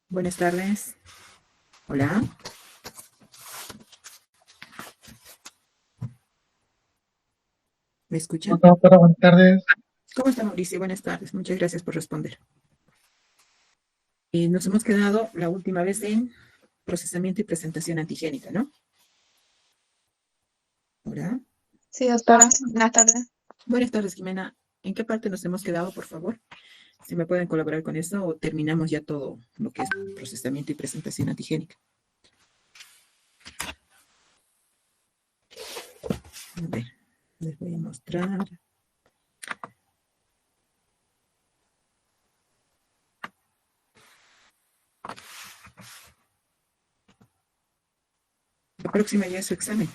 Buenas tardes. Hola. ¿Me escucha? Hola, doctora, buenas tardes. ¿Cómo está, Mauricio? Buenas tardes. Muchas gracias por responder. Nos hemos quedado la última vez en procesamiento y presentación antigénica, ¿no? Hola. Sí, doctora. Buenas tardes. Buenas tardes, Jimena. ¿En qué parte nos hemos quedado, por favor? Si me pueden colaborar con eso o terminamos ya todo lo que es procesamiento y presentación antigénica. A ver, les voy a mostrar. La próxima ya es su examen.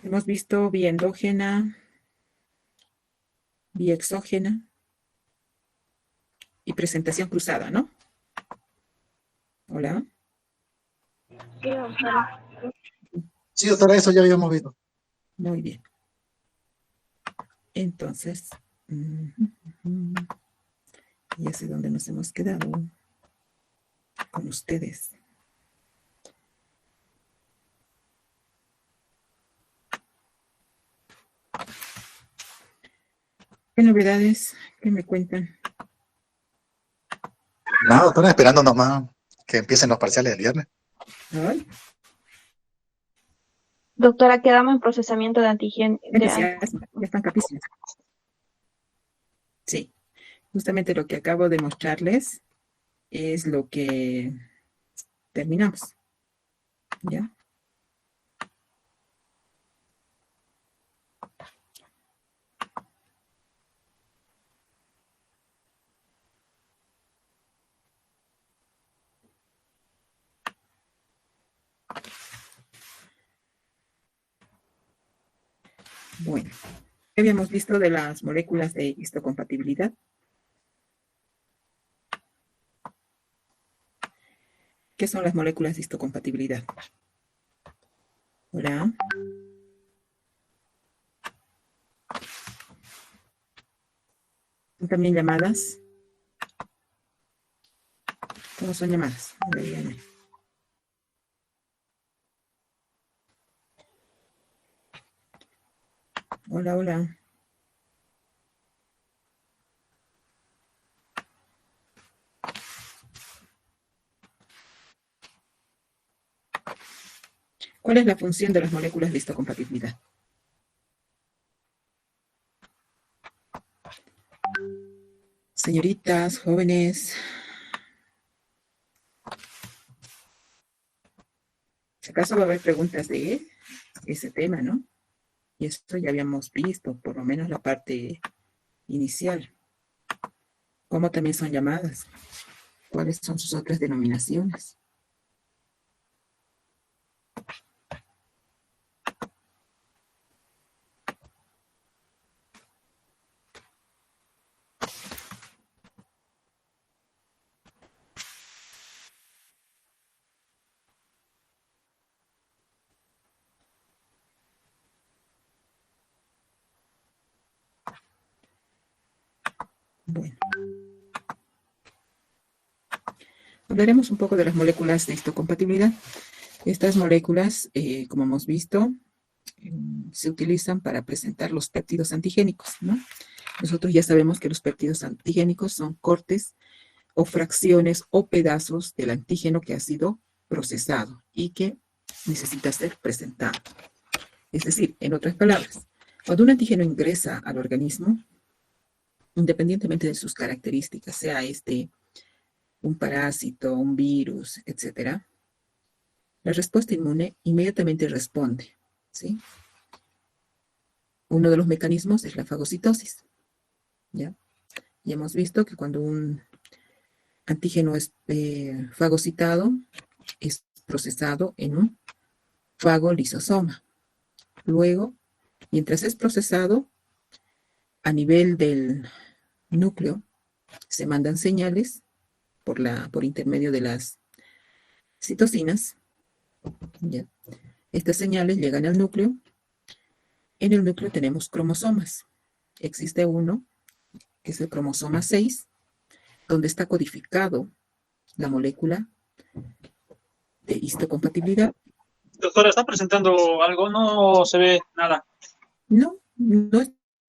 Hemos visto vía endógena, vía exógena y presentación cruzada, ¿no? Hola. Sí, doctora. Sí, doctora, eso ya habíamos visto. Muy bien. Entonces, ya sé dónde nos hemos quedado con ustedes. ¿Qué novedades? ¿Qué me cuentan? Nada, doctora, esperando nomás que empiecen los parciales el viernes. Ay, Doctora, quedamos en procesamiento de antígeno. entusiasmo, ya están capísimos. Sí, justamente lo que acabo de mostrarles es lo que terminamos. ¿Ya? Bueno, ¿qué habíamos visto de las moléculas de histocompatibilidad? ¿Qué son las moléculas de histocompatibilidad? Hola. ¿Son también llamadas? ¿Cómo son llamadas? A ver, díganme. Hola, hola. ¿Cuál es la función de las moléculas de histocompatibilidad? Señoritas, jóvenes, si acaso va a haber preguntas de ese tema, ¿no? Y esto ya habíamos visto, por lo menos la parte inicial. ¿Cómo también son llamadas? ¿Cuáles son sus otras denominaciones? Bueno, hablaremos un poco de las moléculas de histocompatibilidad. Estas moléculas, como hemos visto, se utilizan para presentar los péptidos antigénicos, ¿no? Nosotros ya sabemos que los péptidos antigénicos son cortes o fracciones o pedazos del antígeno que ha sido procesado y que necesita ser presentado. Es decir, en otras palabras, cuando un antígeno ingresa al organismo, independientemente de sus características, sea este un parásito, un virus, etcétera, la respuesta inmune inmediatamente responde, ¿sí? Uno de los mecanismos es la fagocitosis, ¿ya? Y hemos visto que cuando un antígeno es fagocitado, es procesado en un fagolisosoma. Luego, mientras es procesado, A nivel del núcleo se mandan señales por intermedio de las citocinas. ¿Ya? Estas señales llegan al núcleo. En el núcleo tenemos cromosomas. Existe uno, que es el cromosoma 6, donde está codificado la molécula de histocompatibilidad. Doctora, ¿está presentando algo? No se ve nada. No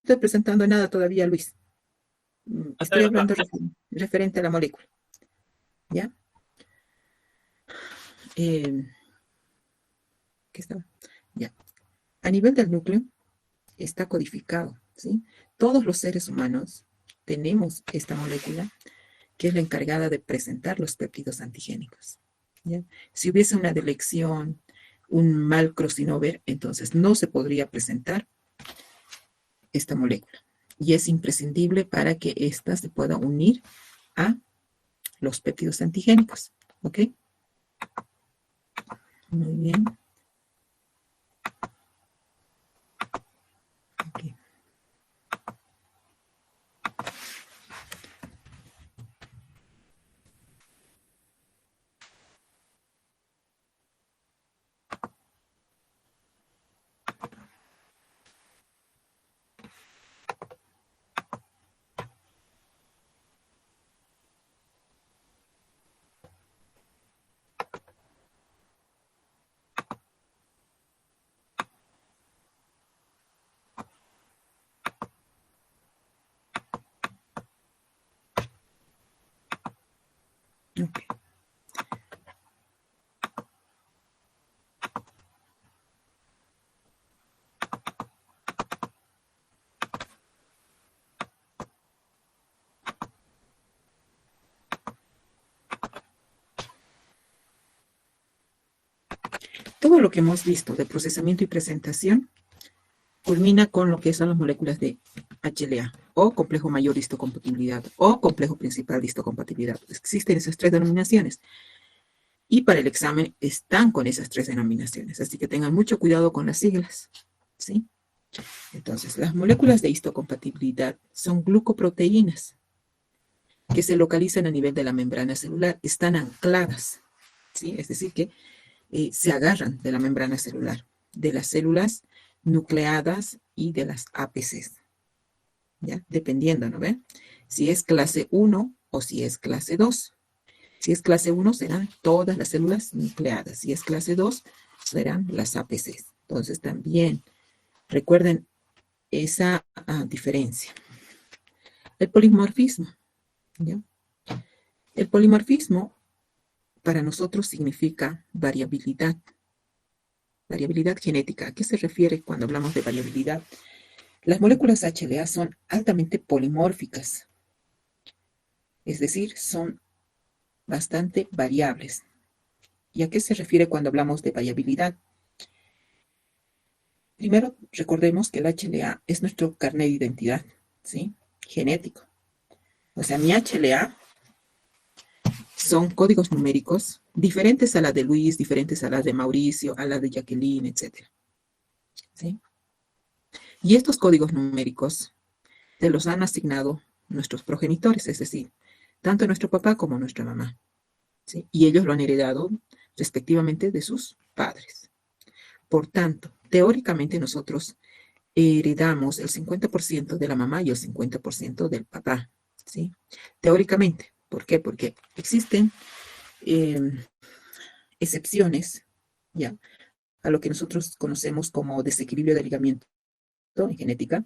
estoy presentando nada todavía, Luis. Hasta Estoy ahí, hablando doctora. referente a la molécula. ¿Ya? ¿Qué estaba? Ya. A nivel del núcleo está codificado, ¿sí? Todos los seres humanos tenemos esta molécula que es la encargada de presentar los péptidos antigénicos. ¿Ya? Si hubiese una delección, un mal crossover, entonces no se podría presentar esta molécula. Y es imprescindible para que ésta se pueda unir a los péptidos antigénicos. ¿Ok? Muy bien. Okay. Okay. Todo lo que hemos visto de procesamiento y presentación culmina con lo que son las moléculas de HLA, o complejo mayor de histocompatibilidad, o complejo principal de histocompatibilidad. Existen esas tres denominaciones. Y para el examen están con esas tres denominaciones. Así que tengan mucho cuidado con las siglas. ¿Sí? Entonces, las moléculas de histocompatibilidad son glucoproteínas que se localizan a nivel de la membrana celular. Están ancladas. ¿Sí? Es decir, que se agarran de la membrana celular, de las células nucleadas y de las APCs, ¿ya? Dependiendo, ¿no ven? Si es clase 1 o si es clase 2. Si es clase 1 serán todas las células nucleadas. Si es clase 2 serán las APCs. Entonces también recuerden esa diferencia. El polimorfismo, ¿ya? El polimorfismo para nosotros significa variabilidad. Variabilidad genética. ¿A qué se refiere cuando hablamos de variabilidad? Las moléculas HLA son altamente polimórficas, es decir, son bastante variables. ¿Y a qué se refiere cuando hablamos de variabilidad? Primero, recordemos que el HLA es nuestro carnet de identidad, ¿sí? Genético. O sea, mi HLA son códigos numéricos diferentes a la de Luis, diferentes a la de Mauricio, a la de Jacqueline, etc. ¿Sí? Y estos códigos numéricos te los han asignado nuestros progenitores, es decir, tanto nuestro papá como nuestra mamá. ¿Sí? Y ellos lo han heredado respectivamente de sus padres. Por tanto, teóricamente nosotros heredamos el 50% de la mamá y el 50% del papá. ¿Sí? Teóricamente. ¿Por qué? Porque existen excepciones, ¿ya? A lo que nosotros conocemos como desequilibrio de ligamiento en genética,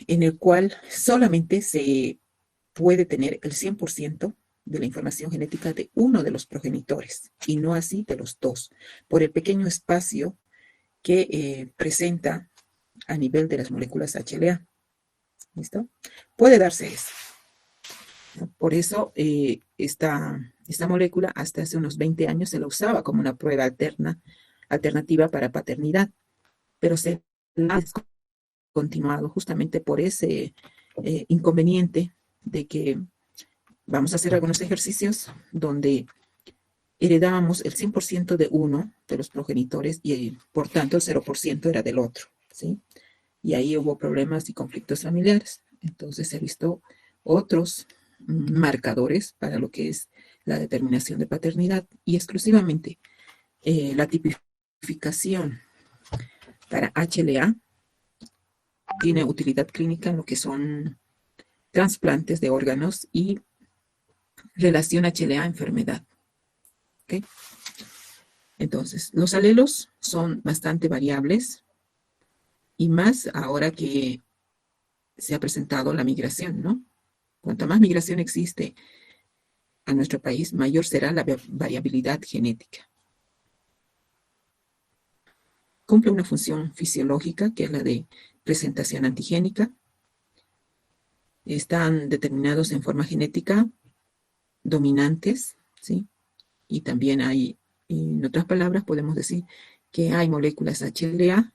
en el cual solamente se puede tener el 100% de la información genética de uno de los progenitores y no así de los dos, por el pequeño espacio que presenta a nivel de las moléculas HLA. ¿Listo? Puede darse eso. Por eso esta molécula hasta hace unos 20 años se la usaba como una prueba alternativa para paternidad, pero se ha descontinuado justamente por ese inconveniente de que vamos a hacer algunos ejercicios donde heredábamos el 100% de uno de los progenitores y por tanto el 0% era del otro, ¿sí? y ahí hubo problemas y conflictos familiares. Entonces se han visto otros marcadores para lo que es la determinación de paternidad y exclusivamente la tipificación para HLA tiene utilidad clínica en lo que son trasplantes de órganos y relación HLA-enfermedad. ¿Okay? Entonces, los alelos son bastante variables y más ahora que se ha presentado la migración, ¿no? Cuanta más migración existe a nuestro país, mayor será la variabilidad genética. Cumple una función fisiológica, que es la de presentación antigénica. Están determinados en forma genética dominantes, ¿sí? Y también hay, en otras palabras, podemos decir que hay moléculas HLA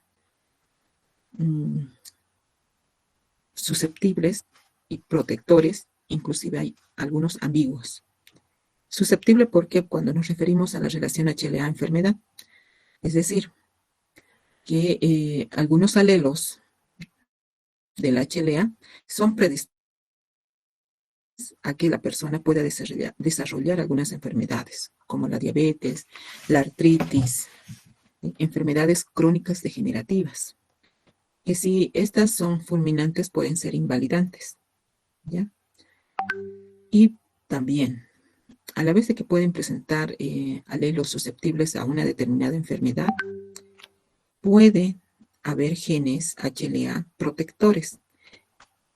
susceptibles y protectores, inclusive hay algunos ambiguos. Susceptible porque cuando nos referimos a la relación HLA-enfermedad, es decir, que algunos alelos del HLA son predispuestos a que la persona pueda desarrollar algunas enfermedades, como la diabetes, la artritis, enfermedades crónicas degenerativas. Que si estas son fulminantes, pueden ser invalidantes, ¿ya? Y también, a la vez de que pueden presentar alelos susceptibles a una determinada enfermedad, puede haber genes HLA protectores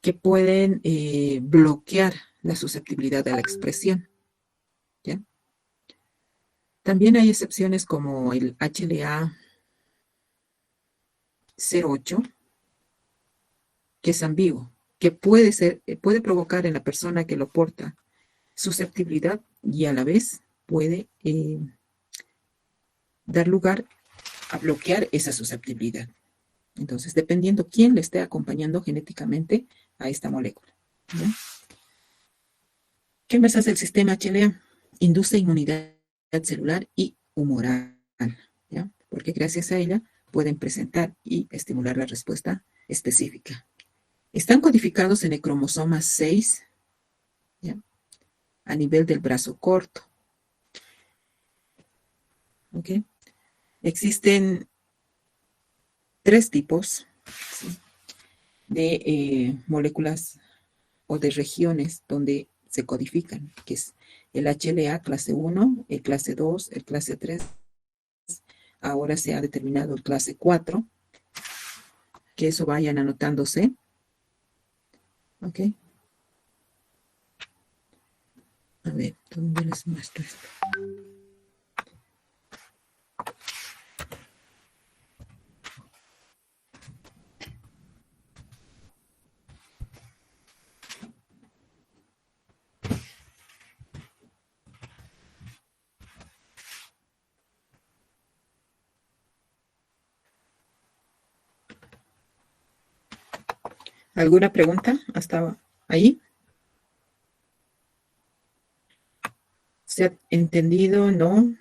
que pueden bloquear la susceptibilidad a la expresión, ¿ya? También hay excepciones como el HLA-08, que es ambiguo, que puede provocar en la persona que lo porta susceptibilidad y a la vez puede dar lugar a bloquear esa susceptibilidad. Entonces, dependiendo quién le esté acompañando genéticamente a esta molécula, ¿ya? ¿Qué más hace el sistema HLA? Induce inmunidad celular y humoral, ¿ya? Porque gracias a ella pueden presentar y estimular la respuesta específica. Están codificados en el cromosoma 6, ¿ya? A nivel del brazo corto. ¿Ok? Existen 3 tipos, ¿sí?, de moléculas o de regiones donde se codifican, que es el HLA clase 1, el clase 2, el clase 3. Ahora se ha determinado el clase 4, que eso vayan anotándose. ¿Ok? A ver, ¿dónde les muestro esto? ¿Alguna pregunta hasta ahí? ¿Se ha entendido? ¿No?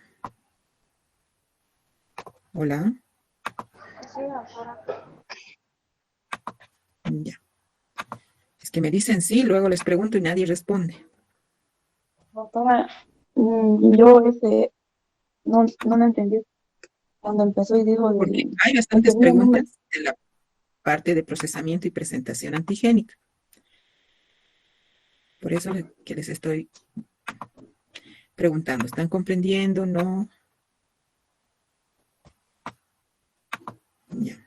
Hola. Ya. Es que me dicen sí, luego les pregunto y nadie responde. Doctora, yo no lo entendí cuando empezó y dijo Porque del hay que bastantes tenía número. preguntas de la parte de procesamiento y presentación antigénica. Por eso que les estoy preguntando. ¿Están comprendiendo? ¿No? Ya.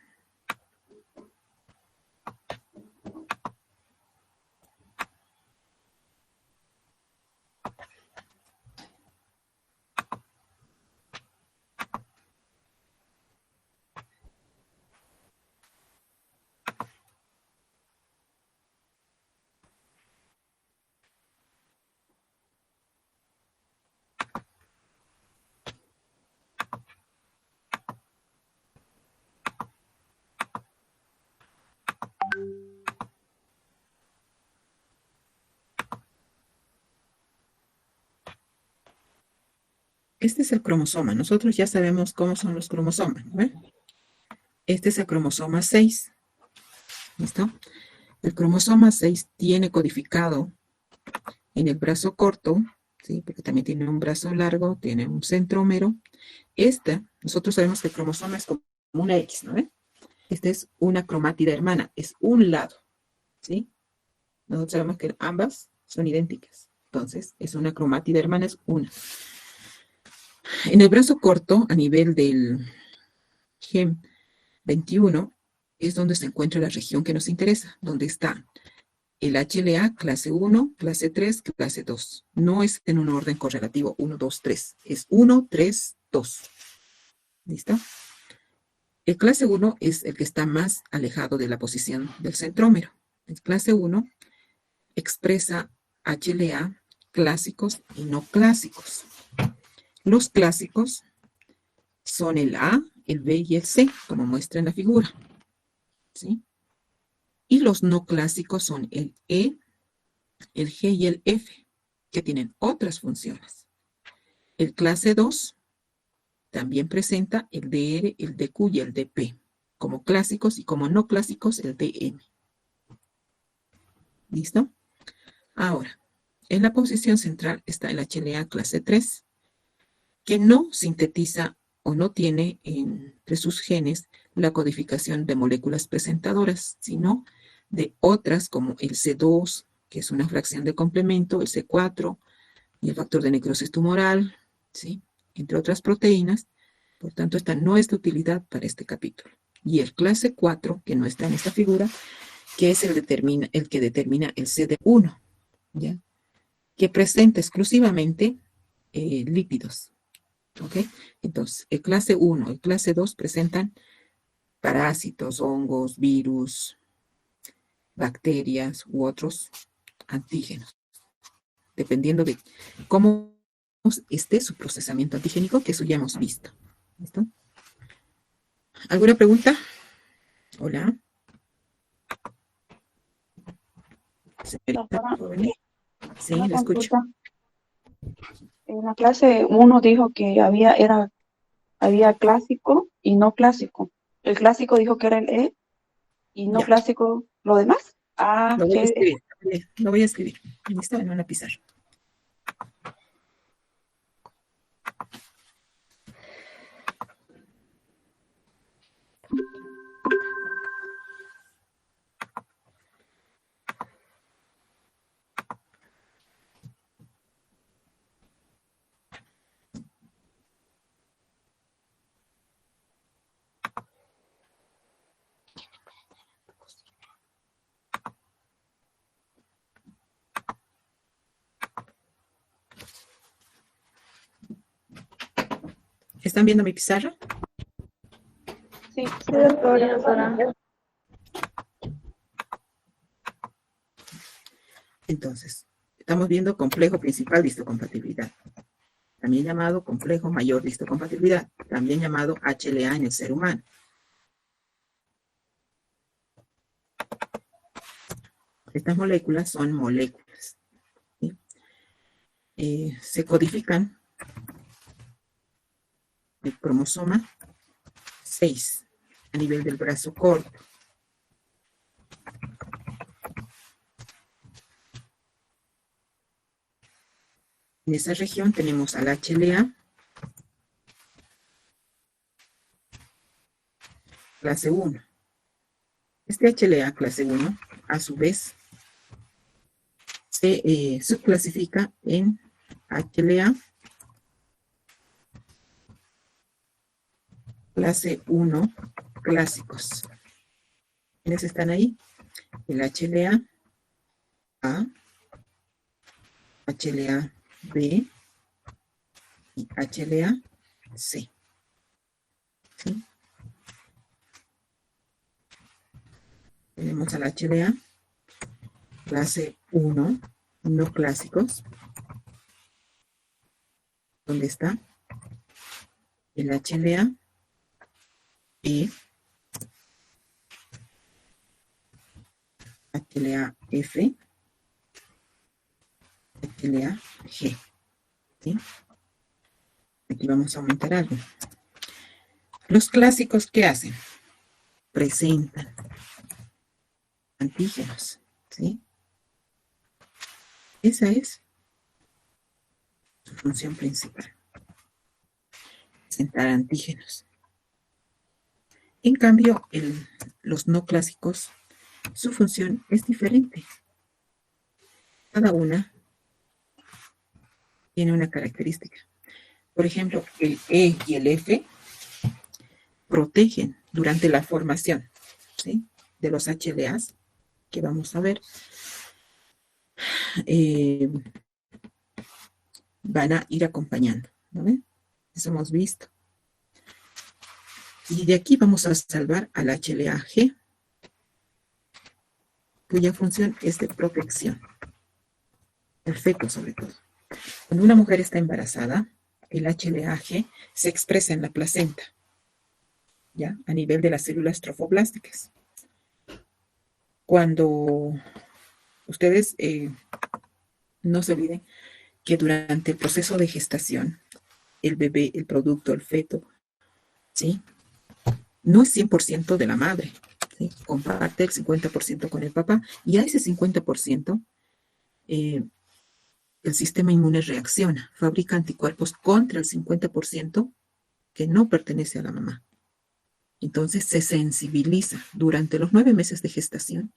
Este es el cromosoma. Nosotros ya sabemos cómo son los cromosomas, ¿no? Este es el cromosoma 6. ¿Listo? El cromosoma 6 tiene codificado en el brazo corto, ¿sí? Porque también tiene un brazo largo, tiene un centrómero. Nosotros sabemos que el cromosoma es como una X, ¿no? Esta es una cromátida hermana, es un lado, ¿sí? Nosotros sabemos que ambas son idénticas. Entonces, es una cromátida hermana, es una. En el brazo corto, a nivel del gen 21, es donde se encuentra la región que nos interesa, donde está el HLA clase 1, clase 3, clase 2. No es en un orden correlativo 1, 2, 3. Es 1, 3, 2. ¿Listo? El clase 1 es el que está más alejado de la posición del centrómero. El clase 1 expresa HLA clásicos y no clásicos. Los clásicos son el A, el B y el C, como muestra en la figura, ¿sí? Y los no clásicos son el E, el G y el F, que tienen otras funciones. El clase 2 también presenta el DR, el DQ y el DP, como clásicos, y como no clásicos el DM. ¿Listo? Ahora, en la posición central está el HLA clase 3, que no sintetiza o no tiene entre sus genes la codificación de moléculas presentadoras, sino de otras como el C2, que es una fracción de complemento, el C4 y el factor de necrosis tumoral, ¿sí? Entre otras proteínas. Por tanto, esta no es de utilidad para este capítulo. Y el clase 4, que no está en esta figura, que es el que determina el CD1, ¿ya? Que presenta exclusivamente lípidos. ¿Ok? Entonces, el clase 1, el clase 2 presentan parásitos, hongos, virus, bacterias u otros antígenos, dependiendo de cómo esté su procesamiento antigénico, que eso ya hemos visto. ¿Listo? ¿Alguna pregunta? Hola. Doctora, Sí, una la escucho. consulta. En la clase 1 dijo que había clásico y no clásico. El clásico dijo que era el E y no Ya, clásico lo demás. A, lo voy a G, escribir. Lo voy a escribir. ¿Listo? En una pizarra. ¿Están viendo mi pizarra? sí, Sí, doctora. Entonces, estamos viendo complejo principal de histocompatibilidad, también llamado complejo mayor de histocompatibilidad, también llamado HLA en el ser humano. Estas moléculas son moléculas, ¿sí? Se codifican el cromosoma 6 a nivel del brazo corto. En esa región tenemos al HLA clase 1. Este HLA clase 1, a su vez, se subclasifica en HLA clase 1 clásicos. ¿Quiénes están ahí? El HLA A, HLA B y HLA C. ¿Sí? Tenemos al HLA clase 1 no clásicos, donde está el HLA E, HLA F, HLA G. ¿Sí? Aquí vamos a aumentar algo. Los clásicos, ¿qué hacen? Presentan antígenos, ¿sí? Esa es su función principal, presentar antígenos. En cambio, los no clásicos, su función es diferente. Cada una tiene una característica. Por ejemplo, el E y el F protegen durante la formación, ¿sí?, de los HLAs que vamos a ver. Van a ir acompañando, ¿no? Eso hemos visto. Y de aquí vamos a salvar al HLA-G, cuya función es de protección, el feto sobre todo. Cuando una mujer está embarazada, el HLA-G se expresa en la placenta, ¿ya?, a nivel de las células trofoblásticas. Cuando ustedes no se olviden que durante el proceso de gestación, el bebé, el producto, el feto, ¿sí?, no es 100% de la madre, ¿sí?, comparte el 50% con el papá, y a ese 50% el sistema inmune reacciona, fabrica anticuerpos contra el 50% que no pertenece a la mamá. Entonces se sensibiliza. Durante los 9 meses de gestación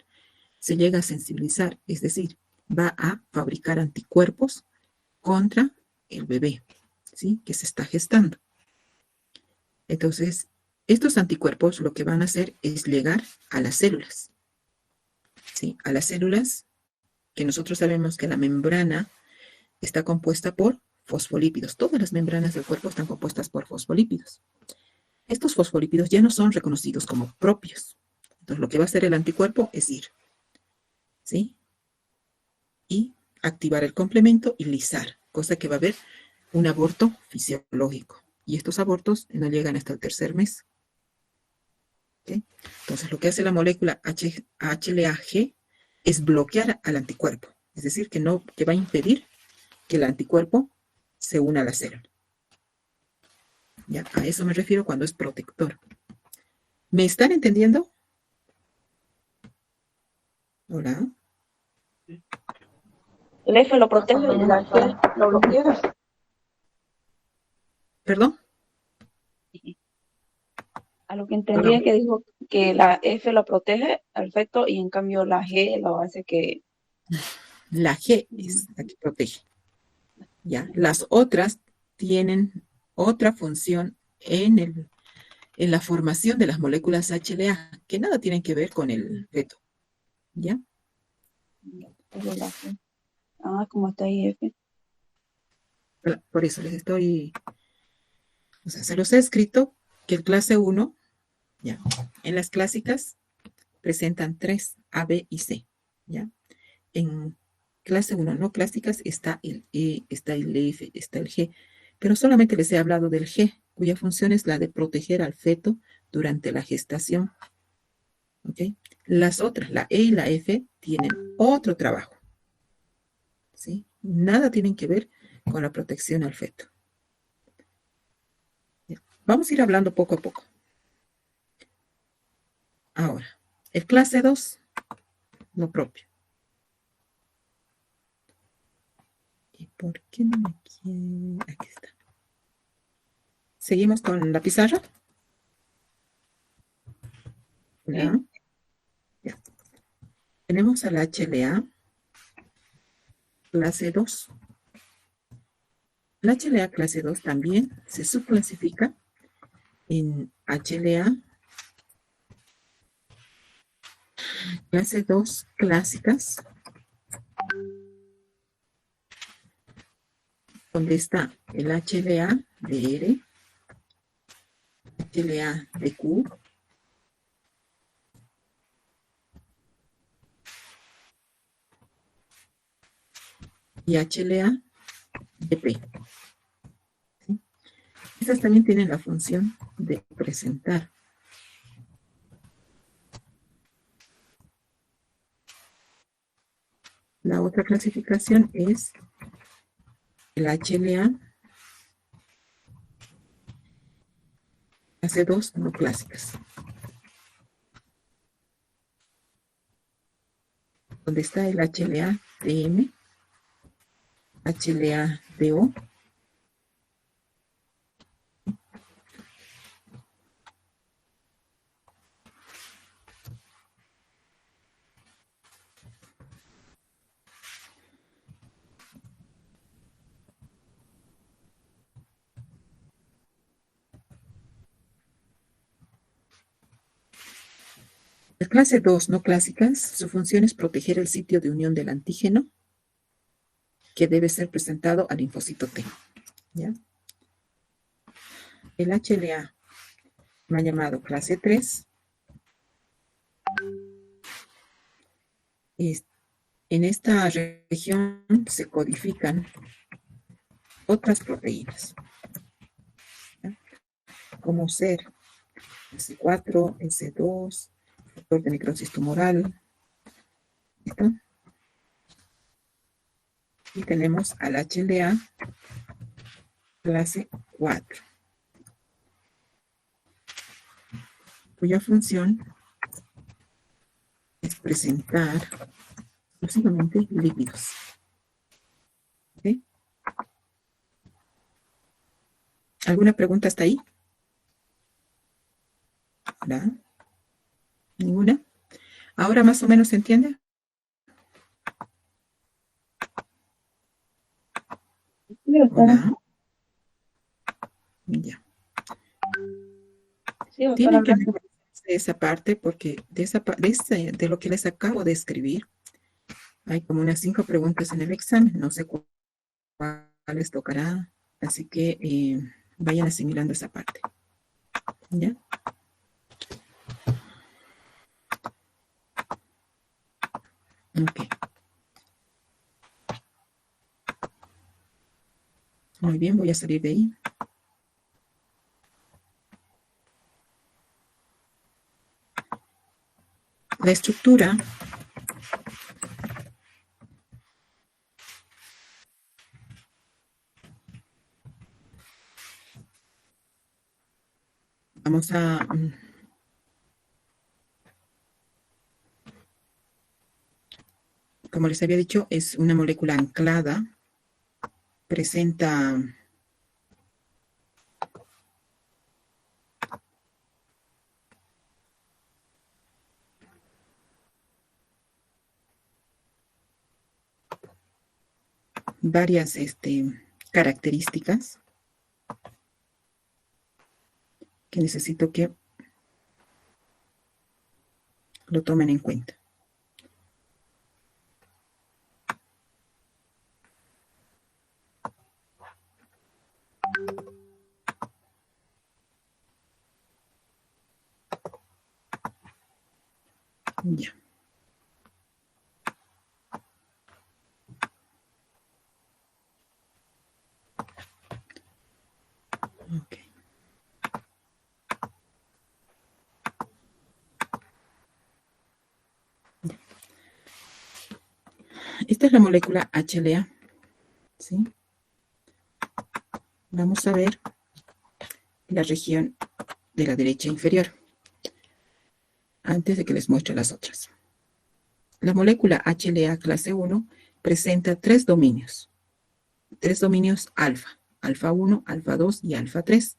se llega a sensibilizar, es decir, va a fabricar anticuerpos contra el bebé, ¿sí?, que se está gestando. Entonces, estos anticuerpos lo que van a hacer es llegar a las células, ¿sí?, a las células que nosotros sabemos que la membrana está compuesta por fosfolípidos. Todas las membranas del cuerpo están compuestas por fosfolípidos. Estos fosfolípidos ya no son reconocidos como propios. Entonces, lo que va a hacer el anticuerpo es ir, ¿sí?, y activar el complemento y lisar, cosa que va a haber un aborto fisiológico. Y estos abortos no llegan hasta el tercer mes. ¿Okay? Entonces, lo que hace la molécula HLA-G es bloquear al anticuerpo. Es decir, que va a impedir que el anticuerpo se una a la célula. Ya, a eso me refiero cuando es protector. ¿Me están entendiendo? Hola. El F lo protege y la G lo bloquea. ¿Perdón? A lo que entendí es que dijo que la F lo protege al feto y en cambio la G lo hace que... La G es la que protege. ¿Ya? Las otras tienen otra función en la formación de las moléculas HLA, que nada tienen que ver con el feto. ¿Ya? Ah, como está ahí F. Por eso les estoy... O sea, se los he escrito que el clase 1, ¿ya?, en las clásicas presentan 3, A, B y C. ¿Ya? En clase 1 no clásicas está el E, está el F, está el G, pero solamente les he hablado del G, cuya función es la de proteger al feto durante la gestación. ¿Ok? Las otras, la E y la F, tienen otro trabajo, ¿sí? Nada tienen que ver con la protección al feto. ¿Ya? Vamos a ir hablando poco a poco. Ahora, el clase 2, lo propio. ¿Y por qué no me quiere? Aquí está. ¿Seguimos con la pizarra? ¿Ya? Ya. Tenemos al HLA, clase 2. La HLA clase 2 también se subclasifica en HLA clase 2 clásicas, donde está el HLA de R, HLA de Q, y HLA de P. ¿Sí? Estas también tienen la función de presentar. La otra clasificación es el HLA clase 2 no clásicas. donde está el HLA-DM, HLA-DO, la clase 2 no clásicas, su función es proteger el sitio de unión del antígeno que debe ser presentado al linfocito T. ¿Ya? El HLA, me ha llamado clase 3, en esta región se codifican otras proteínas, ¿ya? Como ser S4, S2, factor de necrosis tumoral. ¿Listo? Y tenemos al HLA clase 4, cuya función es presentar exclusivamente lípidos. ¿Ok? ¿Alguna pregunta hasta ahí? ¿Hola? ¿Ninguna? ¿Ahora más o menos se entiende? Sí, doctora. Hola. Ya. Sí, doctora. Tienen que memorizarse esa parte porque de lo que les acabo de escribir, hay como unas 5 preguntas en el examen. No sé cuál les tocará, así que vayan asimilando esa parte. ¿Ya? Ok. Muy bien, voy a salir de ahí. La estructura vamos a como les había dicho, es una molécula anclada, presenta varias características que necesito que lo tomen en cuenta. Ya. Ok. Ya. Esta es la molécula HLA, ¿sí? Vamos a ver la región de la derecha inferior, antes de que les muestre las otras. La molécula HLA clase 1 presenta 3 dominios alfa, alfa 1, alfa 2 y alfa 3.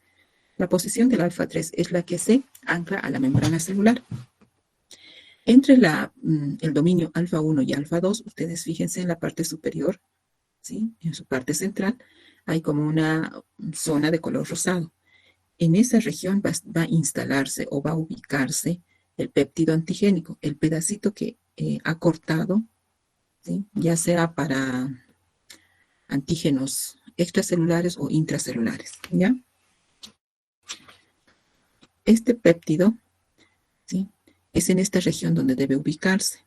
La posición del alfa 3 es la que se ancla a la membrana celular. Entre el dominio alfa 1 y alfa 2, ustedes fíjense en la parte superior, ¿sí? En su parte central, hay como una zona de color rosado. En esa región va a instalarse o va a ubicarse el péptido antigénico, el pedacito que ha cortado, ¿sí? Ya sea para antígenos extracelulares o intracelulares, ¿ya? Este péptido, ¿sí? Es en esta región donde debe ubicarse.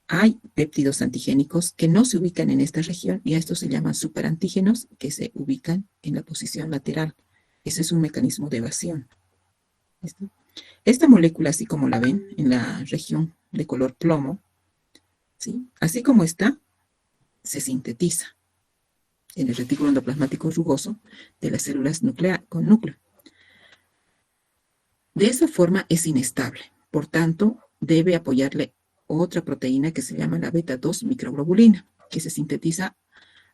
Hay péptidos antigénicos que no se ubican en esta región y a estos se llaman superantígenos que se ubican en la posición lateral. Ese es un mecanismo de evasión. ¿Listo? Esta molécula, así como la ven en la región de color plomo, ¿sí? Así como está, se sintetiza en el retículo endoplasmático rugoso de las células con núcleo. De esa forma es inestable, por tanto, debe apoyarle otra proteína que se llama la beta-2 microglobulina, que se sintetiza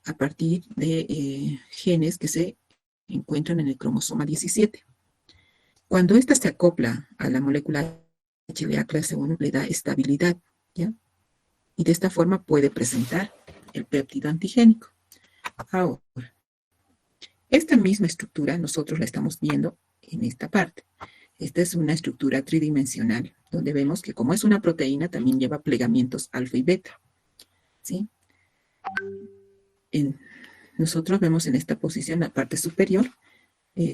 a partir de genes que se encuentran en el cromosoma 17. Cuando ésta se acopla a la molécula HLA clase 1, le da estabilidad, ¿ya? Y de esta forma puede presentar el péptido antigénico. Ahora, esta misma estructura nosotros la estamos viendo en esta parte. Esta es una estructura tridimensional, donde vemos que como es una proteína, también lleva plegamientos alfa y beta, ¿sí? Nosotros vemos en esta posición la parte superior,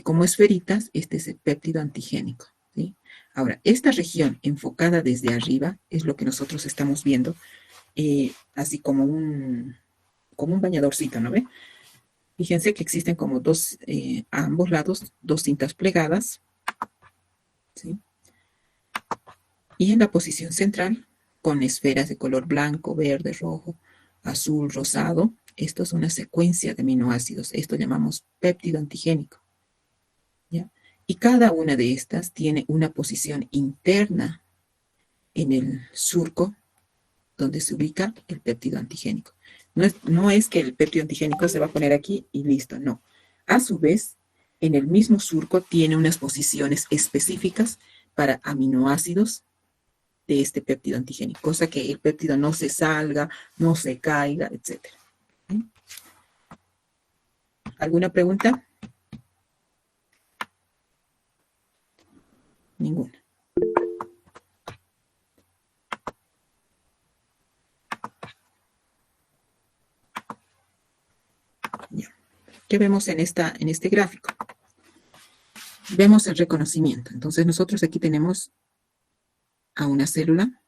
como esferitas, este es el péptido antigénico, ¿sí? Ahora, esta región enfocada desde arriba es lo que nosotros estamos viendo, así como un bañadorcito, ¿no ve? Fíjense que existen como dos, a ambos lados, dos cintas plegadas, ¿sí? Y en la posición central, con esferas de color blanco, verde, rojo, azul, rosado, esto es una secuencia de aminoácidos. Esto llamamos péptido antigénico, ¿ya? Y cada una de estas tiene una posición interna en el surco donde se ubica el péptido antigénico. No es que el péptido antigénico se va a poner aquí y listo, no. A su vez, en el mismo surco tiene unas posiciones específicas para aminoácidos de este péptido antigénico, cosa que el péptido no se salga, no se caiga, etc. ¿Sí? ¿Alguna pregunta? Ninguna. Ya. ¿Qué vemos en este gráfico? Vemos el reconocimiento. Entonces nosotros aquí tenemos a una célula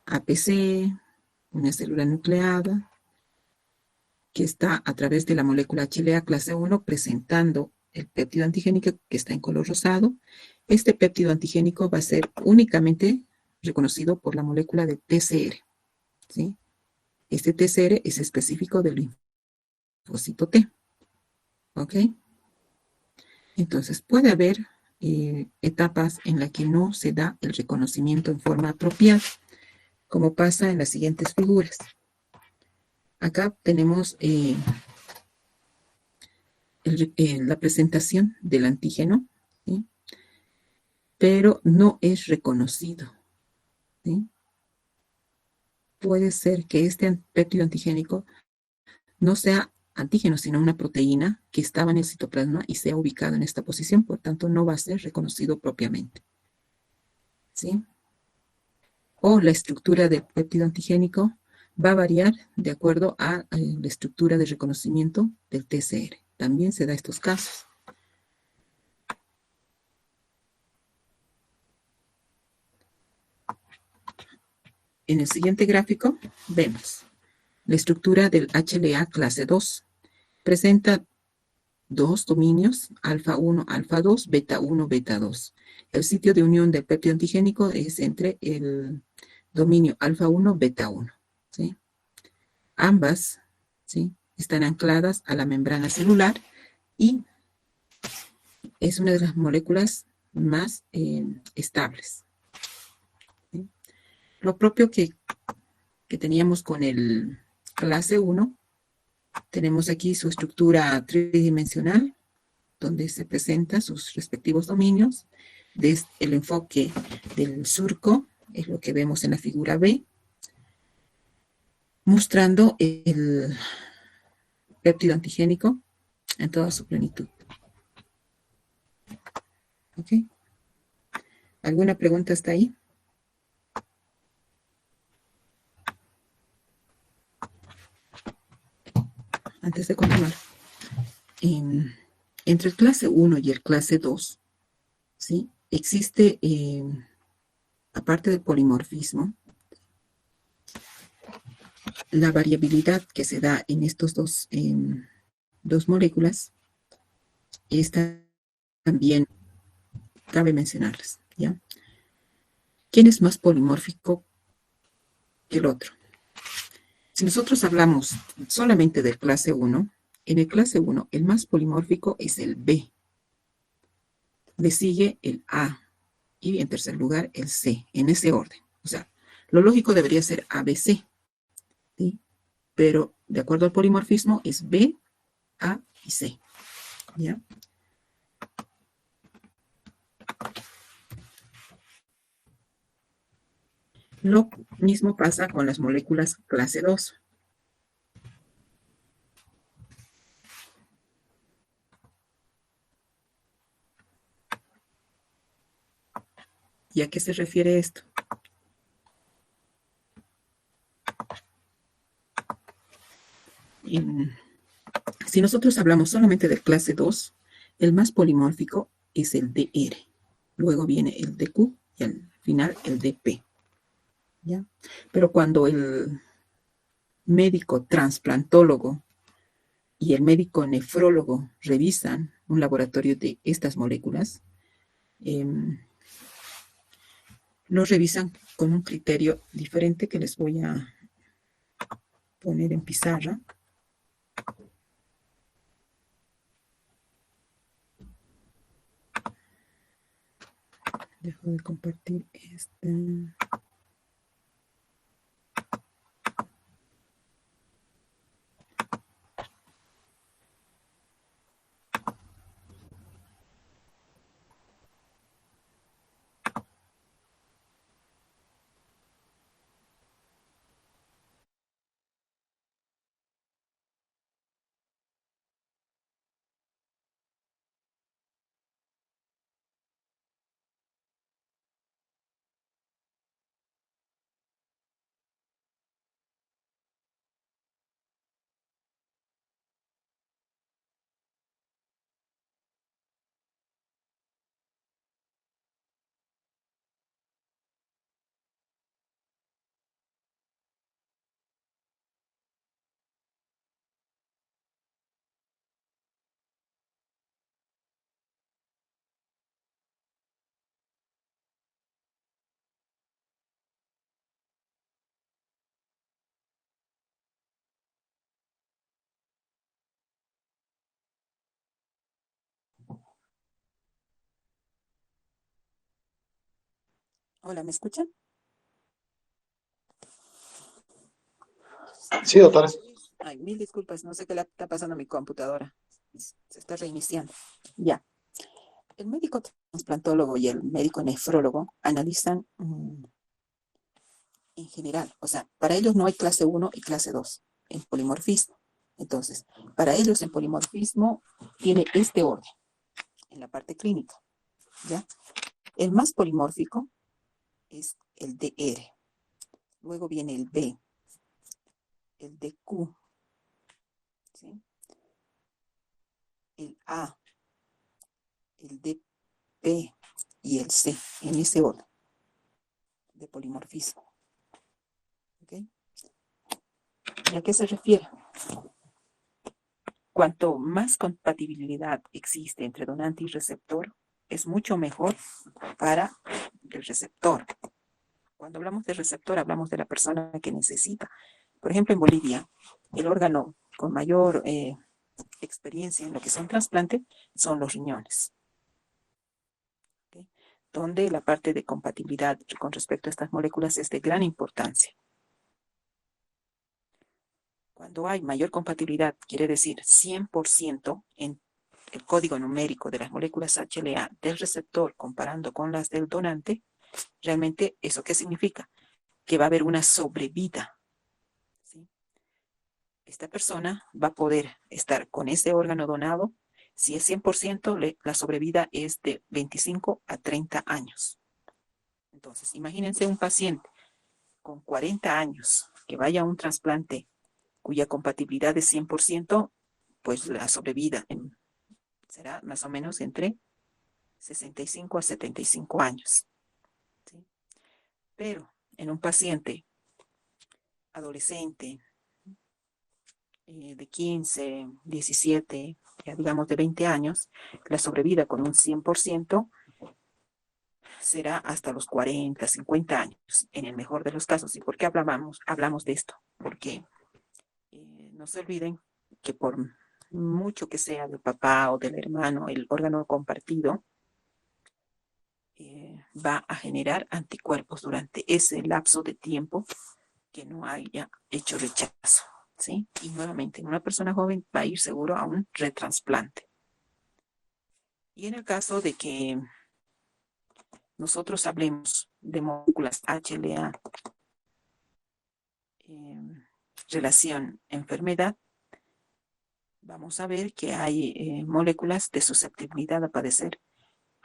APC, una célula nucleada, que está a través de la molécula HLA clase 1 presentando el péptido antigénico que está en color rosado. Este péptido antigénico va a ser únicamente reconocido por la molécula de TCR, ¿sí? Este TCR es específico del linfocito T, ¿ok? Entonces puede haber etapas en las que no se da el reconocimiento en forma apropiada, como pasa en las siguientes figuras. Acá tenemos la presentación del antígeno, ¿sí? Pero no es reconocido, ¿sí? Puede ser que este péptido antigénico no sea antígeno, sino una proteína que estaba en el citoplasma y sea ubicada en esta posición, por tanto no va a ser reconocido propiamente, ¿sí? O la estructura del péptido antigénico va a variar de acuerdo a la estructura de reconocimiento del TCR. También se da estos casos. En el siguiente gráfico vemos la estructura del HLA clase 2. Presenta dos dominios, alfa 1, alfa 2, beta 1, beta 2. El sitio de unión del péptido antigénico es entre el dominio alfa 1, beta 1, ¿sí? Ambas, ¿sí?, están ancladas a la membrana celular y es una de las moléculas más estables, ¿sí? Lo propio que teníamos con el clase 1, tenemos aquí su estructura tridimensional, donde se presentan sus respectivos dominios. Desde el enfoque del surco es lo que vemos en la figura B, mostrando el péptido antigénico en toda su plenitud. ¿Ok? ¿Alguna pregunta hasta ahí? Antes de continuar, entre el clase 1 y el clase 2, ¿sí?, existe, aparte del polimorfismo, la variabilidad que se da en estos dos moléculas. Esta también cabe mencionarlas, ¿ya? ¿Quién es más polimórfico que el otro? Si nosotros hablamos solamente del clase 1, en el clase 1 el más polimórfico es el B. Le sigue el A y en tercer lugar el C, en ese orden. O sea, Lo lógico debería ser ABC, ¿sí? Pero de acuerdo al polimorfismo es B, A y C, ¿ya? Lo mismo pasa con las moléculas clase 2. ¿Y a qué se refiere esto? Si nosotros hablamos solamente de clase 2, el más polimórfico es el DR. Luego viene el DQ y al final el DP, ¿ya? Pero cuando el médico transplantólogo y el médico nefrólogo revisan un laboratorio de estas moléculas, eh, lo revisan con un criterio diferente que les voy a poner en pizarra. Dejo de compartir esta. Hola, ¿me escuchan? Sí, doctora. Ay, mil disculpas, no sé qué le está pasando a mi computadora. Se está reiniciando. Ya. El médico transplantólogo y el médico nefrólogo analizan en general, o sea, para ellos no hay clase 1 y clase 2 en polimorfismo. Entonces, para ellos el polimorfismo tiene este orden en la parte clínica, ¿ya? El más polimórfico es el DR. Luego viene el B, el DQ, ¿sí? El A, el DP y el C, en ese orden de polimorfismo. ¿Ok? ¿Y a qué se refiere? Cuanto más compatibilidad existe entre donante y receptor, es mucho mejor para el receptor. Cuando hablamos de receptor, hablamos de la persona que necesita. Por ejemplo, en Bolivia, el órgano con mayor experiencia en lo que son trasplantes son los riñones, ¿okay? Donde la parte de compatibilidad con respecto a estas moléculas es de gran importancia. Cuando hay mayor compatibilidad, quiere decir 100% en el código numérico de las moléculas HLA del receptor comparando con las del donante, realmente ¿eso qué significa? Que va a haber una sobrevida, ¿sí? Esta persona va a poder estar con ese órgano donado. Si es 100%, la sobrevida es de 25 a 30 años. Entonces, imagínense un paciente con 40 años que vaya a un trasplante cuya compatibilidad es 100%, pues la sobrevida será más o menos entre 65 a 75 años, ¿sí? Pero en un paciente adolescente de 15, 17, ya digamos de 20 años, la sobrevida con un 100% será hasta los 40, 50 años, en el mejor de los casos. ¿Y por qué hablamos de esto? Porque no se olviden que por mucho que sea del papá o del hermano, el órgano compartido, va a generar anticuerpos durante ese lapso de tiempo que no haya hecho rechazo, ¿sí? Y nuevamente, en una persona joven va a ir seguro a un retrasplante. Y en el caso de que nosotros hablemos de moléculas HLA, relación enfermedad, vamos a ver que hay moléculas de susceptibilidad a padecer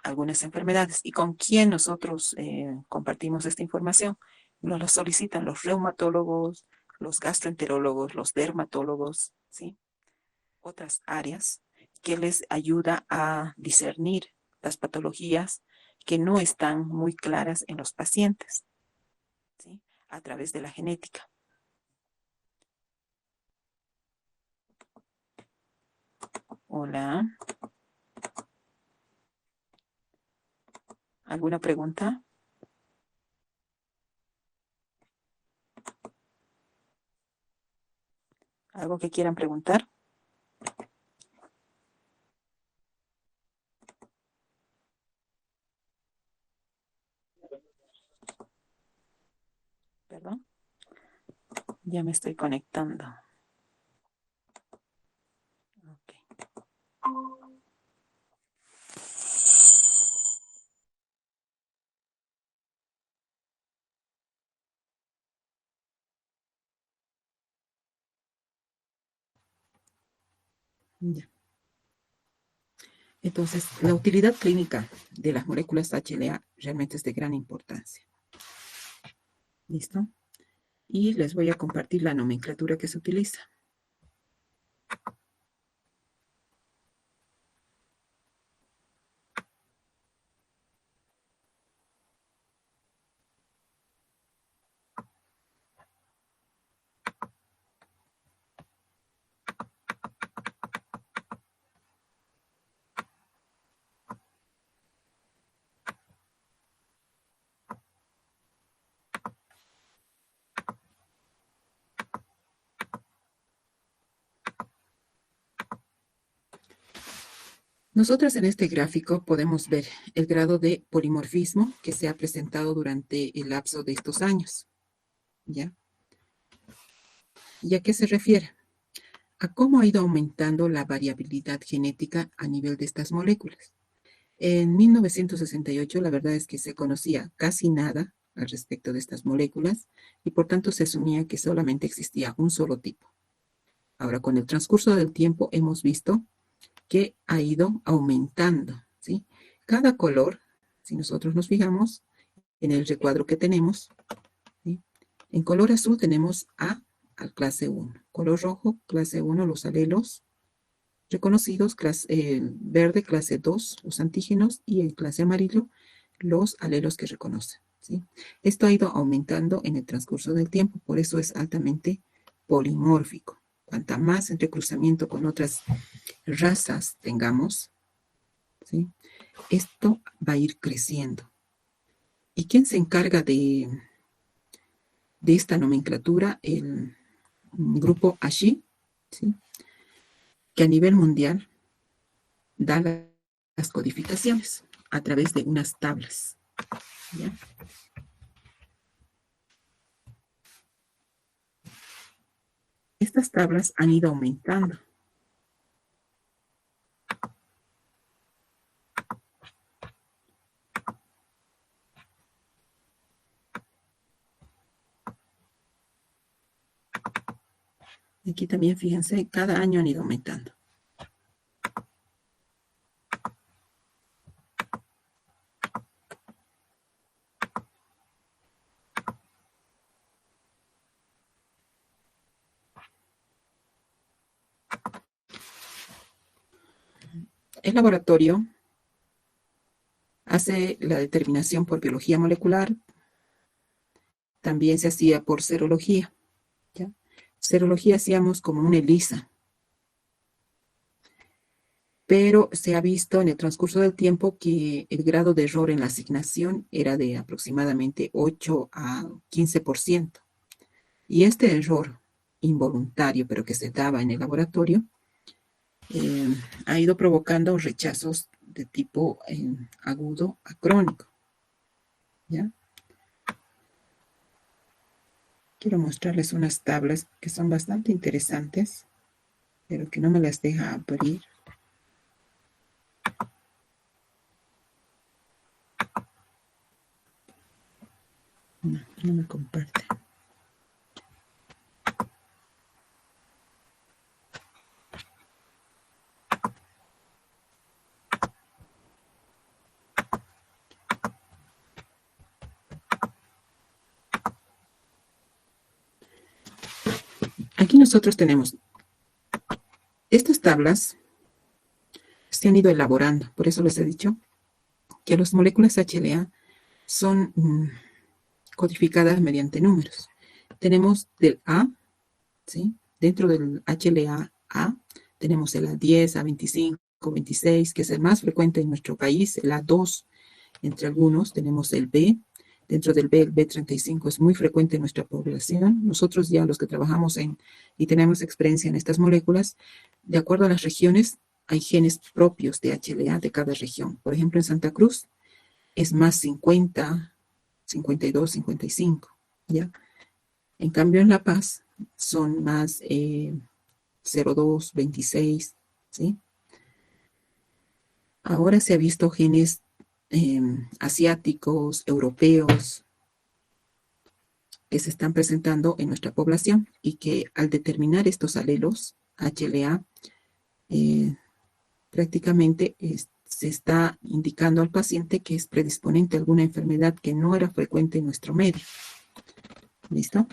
algunas enfermedades. ¿Y con quién nosotros compartimos esta información? Nos la solicitan los reumatólogos, los gastroenterólogos, los dermatólogos, ¿sí? Otras áreas que les ayuda a discernir las patologías que no están muy claras en los pacientes, ¿sí? A través de la genética. Hola. ¿Alguna pregunta? ¿Algo que quieran preguntar? ¿Perdón? Ya me estoy conectando. Ok. Ya. Entonces, la utilidad clínica de las moléculas HLA realmente es de gran importancia. ¿Listo? Y les voy a compartir la nomenclatura que se utiliza. Nosotros en este gráfico podemos ver el grado de polimorfismo que se ha presentado durante el lapso de estos años. ¿Ya? ¿Y a qué se refiere? A cómo ha ido aumentando la variabilidad genética a nivel de estas moléculas. En 1968, la verdad es que se conocía casi nada al respecto de estas moléculas y por tanto se asumía que solamente existía un solo tipo. Ahora, con el transcurso del tiempo hemos visto que ha ido aumentando, ¿sí? Cada color, si nosotros nos fijamos en el recuadro que tenemos, ¿sí? En color azul tenemos A al clase 1, color rojo, clase 1, los alelos reconocidos, verde, clase 2, los antígenos, y en clase amarillo, los alelos que reconocen, ¿sí? Esto ha ido aumentando en el transcurso del tiempo, por eso es altamente polimórfico. Cuanta más entrecruzamiento con otras razas tengamos, ¿sí? Esto va a ir creciendo. ¿Y quién se encarga de esta nomenclatura? El grupo ASHI, ¿sí? Que a nivel mundial da las codificaciones a través de unas tablas, ¿ya? Estas tablas han ido aumentando. Aquí también, fíjense, cada año han ido aumentando. El laboratorio hace la determinación por biología molecular, también se hacía por serología, ¿ya? Serología hacíamos como una ELISA, pero se ha visto en el transcurso del tiempo que el grado de error en la asignación era de aproximadamente 8 a 15%. Y este error involuntario, pero que se daba en el laboratorio, ha ido provocando rechazos de tipo agudo a crónico, ¿ya? Quiero mostrarles unas tablas que son bastante interesantes, pero que no me las deja abrir. No, no me comparte. Aquí nosotros tenemos estas tablas, se han ido elaborando, por eso les he dicho que las moléculas HLA son codificadas mediante números. Tenemos del A, ¿sí? Dentro del HLA-A tenemos el A10, A25, 26, que es el más frecuente en nuestro país, el A2, entre algunos, tenemos el B. Dentro del B, el B35 es muy frecuente en nuestra población. Nosotros ya los que trabajamos y tenemos experiencia en estas moléculas, de acuerdo a las regiones, hay genes propios de HLA de cada región. Por ejemplo, en Santa Cruz es más 50, 52, 55, ¿ya? En cambio, en La Paz son más 02, 26, ¿sí? Ahora se ha visto genes asiáticos, europeos, que se están presentando en nuestra población y que al determinar estos alelos HLA, prácticamente se está indicando al paciente que es predisponente a alguna enfermedad que no era frecuente en nuestro medio. ¿Listo?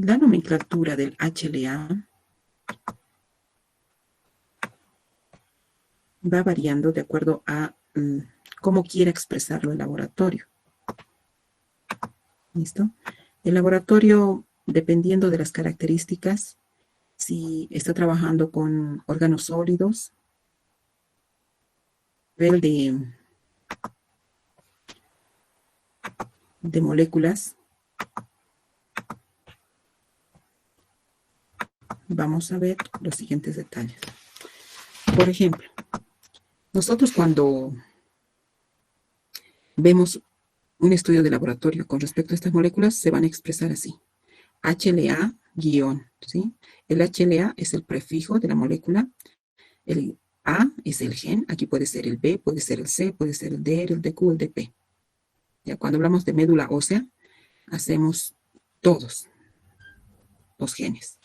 La nomenclatura del HLA va variando de acuerdo a cómo quiera expresarlo el laboratorio. ¿Listo? El laboratorio, dependiendo de las características, si está trabajando con órganos sólidos, nivel de moléculas, vamos a ver los siguientes detalles. Por ejemplo, nosotros cuando vemos un estudio de laboratorio con respecto a estas moléculas, se van a expresar así. HLA guión, ¿sí? El HLA es el prefijo de la molécula, el A es el gen, aquí puede ser el B, puede ser el C, puede ser el D, el DQ, el DP. Ya cuando hablamos de médula ósea, hacemos todos los genes.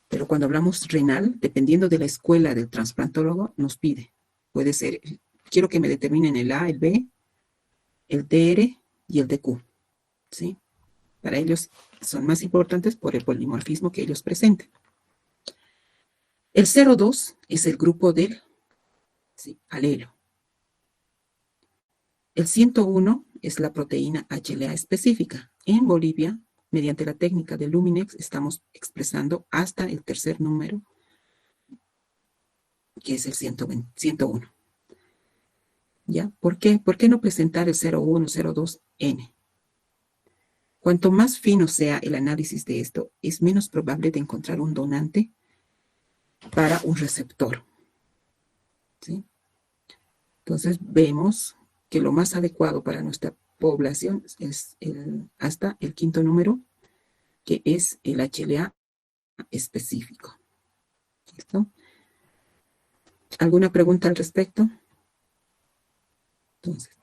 Pero cuando hablamos renal, dependiendo de la escuela del trasplantólogo, nos pide. Puede ser, quiero que me determinen el A, el B, el DR y el DQ, ¿sí? Para ellos son más importantes por el polimorfismo que ellos presentan. El 02 es el grupo del alelo. El 101 es la proteína HLA específica. En Bolivia, mediante la técnica de Luminex, estamos expresando hasta el tercer número, que es el 101. ¿Ya? ¿Por qué? ¿Por qué no presentar el 01, 02, N? Cuanto más fino sea el análisis de esto, es menos probable de encontrar un donante para un receptor. ¿Sí? Entonces vemos que lo más adecuado para nuestra población es hasta el quinto número, que es el HLA específico. ¿Listo? ¿Alguna pregunta al respecto? Entonces,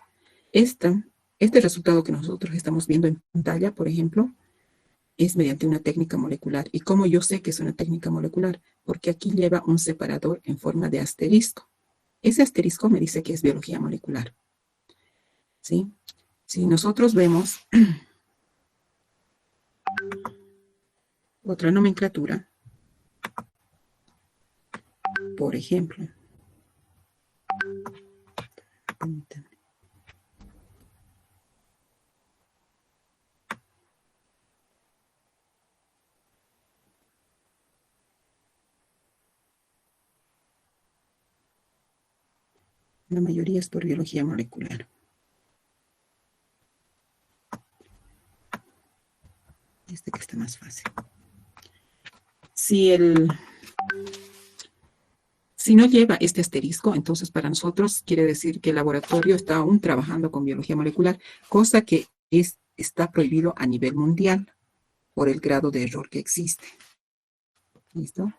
este resultado que nosotros estamos viendo en pantalla, por ejemplo, es mediante una técnica molecular. ¿Y cómo yo sé que es una técnica molecular? Porque aquí lleva un separador en forma de asterisco. Ese asterisco me dice que es biología molecular. ¿Sí? Si nosotros vemos otra nomenclatura, por ejemplo, permítanme. La mayoría es por biología molecular. Este que está más fácil. Si no lleva este asterisco, entonces para nosotros quiere decir que el laboratorio está aún trabajando con biología molecular, cosa que está prohibido a nivel mundial por el grado de error que existe. ¿Listo?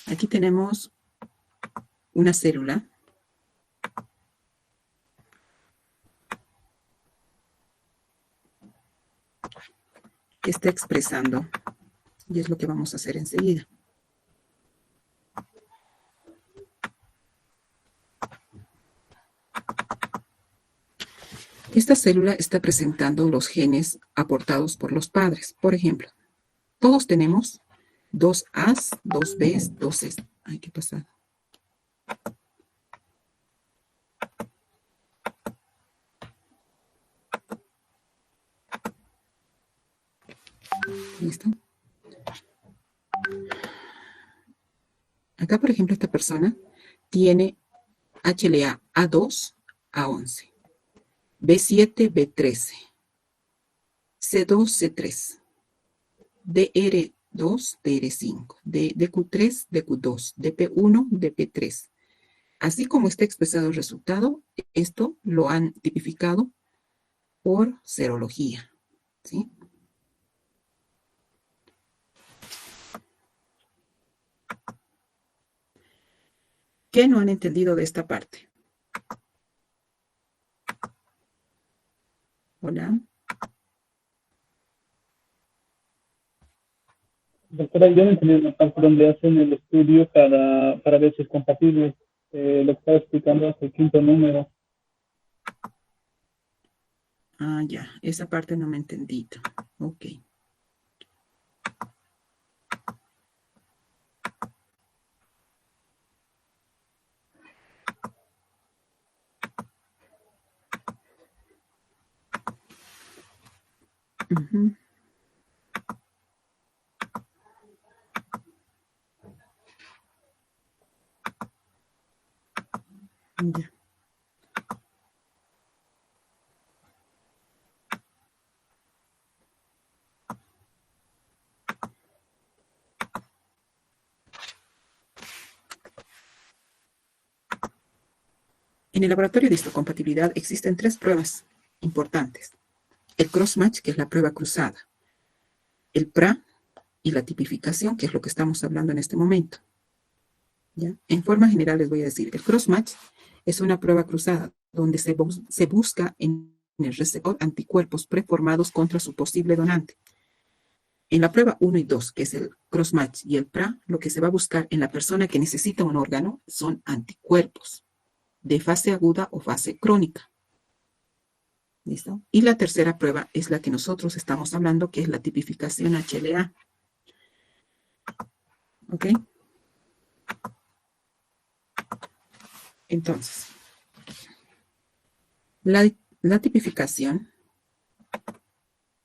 Aquí tenemos una célula que está expresando, y es lo que vamos a hacer enseguida. Esta célula está presentando los genes aportados por los padres. Por ejemplo, todos tenemos 2 A's, 2 B's, 2 C's. Ay, ¿qué pasa? ¿Listo? Acá, por ejemplo, esta persona tiene HLA A2, A11, B7, B13, C2, C3, DR2, DR5, DQ3, DQ2, DP1, DP3. Así como está expresado el resultado, esto lo han tipificado por serología, ¿sí? ¿Qué no han entendido de esta parte? Hola. Doctora, yo no entendí la parte donde hacen el estudio para ver si es compatible. Lo que estaba explicando hasta el quinto número. Ah, ya, esa parte no me he entendido. Ok. Ujú. Ya. En el laboratorio de histocompatibilidad existen 3 pruebas importantes. El cross-match, que es la prueba cruzada. El PRA y la tipificación, que es lo que estamos hablando en este momento. ¿Ya? En forma general les voy a decir, el cross-match es una prueba cruzada donde se busca en el receptor anticuerpos preformados contra su posible donante. En la prueba 1 y 2, que es el cross-match y el PRA, lo que se va a buscar en la persona que necesita un órgano son anticuerpos de fase aguda o fase crónica. ¿Listo? Y la tercera prueba es la que nosotros estamos hablando, que es la tipificación HLA. ¿Ok? Entonces, la tipificación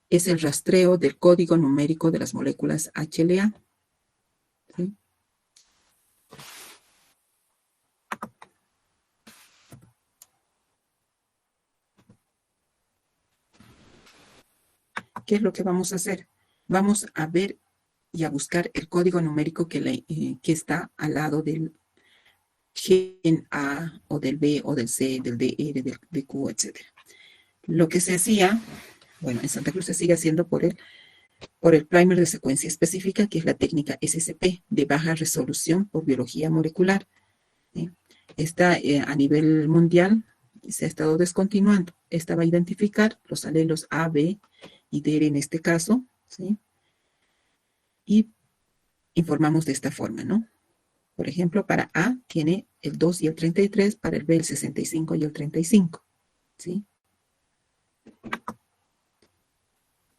es el rastreo del código numérico de las moléculas HLA. ¿Sí? ¿Qué es lo que vamos a hacer? Vamos a ver y a buscar el código numérico que está al lado del gen A o del B o del C, del DR, del Q, etc. Lo que se hacía, bueno, en Santa Cruz se sigue haciendo por el primer de secuencia específica, que es la técnica SSP, de baja resolución por biología molecular. ¿Sí? Esta a nivel mundial se ha estado descontinuando. Esta va a identificar los alelos A, B y DR en este caso, ¿sí? Y informamos de esta forma, ¿no? Por ejemplo, para A tiene el 2 y el 33, para el B el 65 y el 35, ¿sí?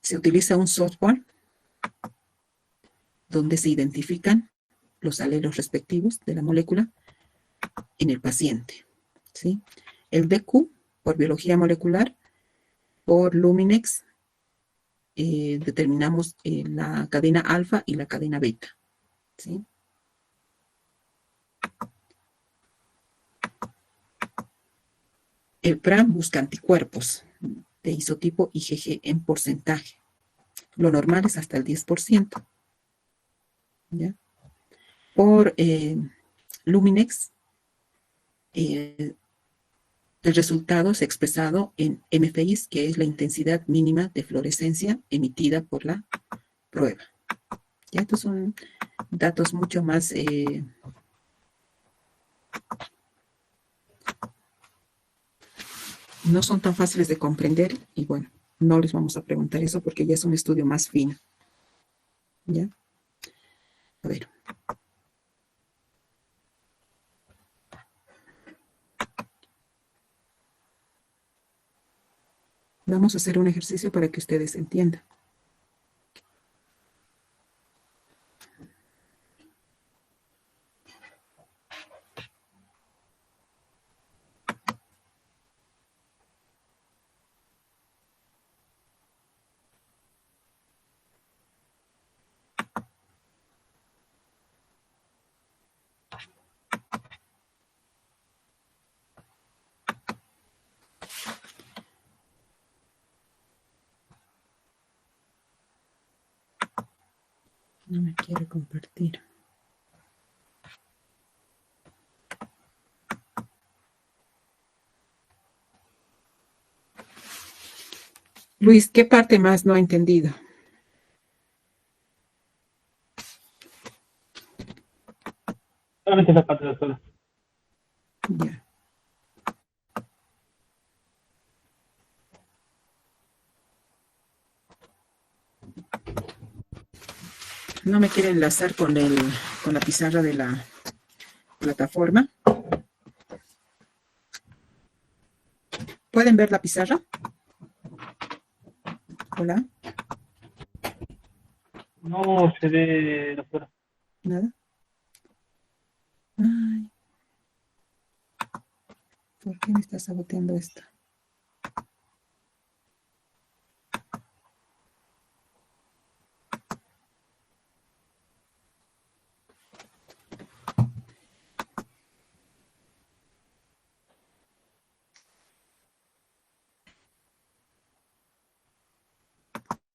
Se utiliza un software donde se identifican los alelos respectivos de la molécula en el paciente, ¿sí? El DQ por biología molecular, por Luminex, determinamos la cadena alfa y la cadena beta, ¿sí? El PRAM busca anticuerpos de isotipo IgG en porcentaje. Lo normal es hasta el 10%. ¿Ya? Por Luminex, el resultado es expresado en MFIs, que es la intensidad mínima de fluorescencia emitida por la prueba. Ya, estos son datos mucho más no son tan fáciles de comprender y bueno, no les vamos a preguntar eso porque ya es un estudio más fino. ¿Ya? A ver. Vamos a hacer un ejercicio para que ustedes entiendan. No me quiere compartir. Luis, ¿qué parte más no ha entendido? Solamente esa parte, doctora. Ya. No me quiere enlazar con la pizarra de la plataforma. ¿Pueden ver la pizarra? Hola. No se ve, doctora. ¿Nada? Ay. ¿Por qué me está saboteando esto?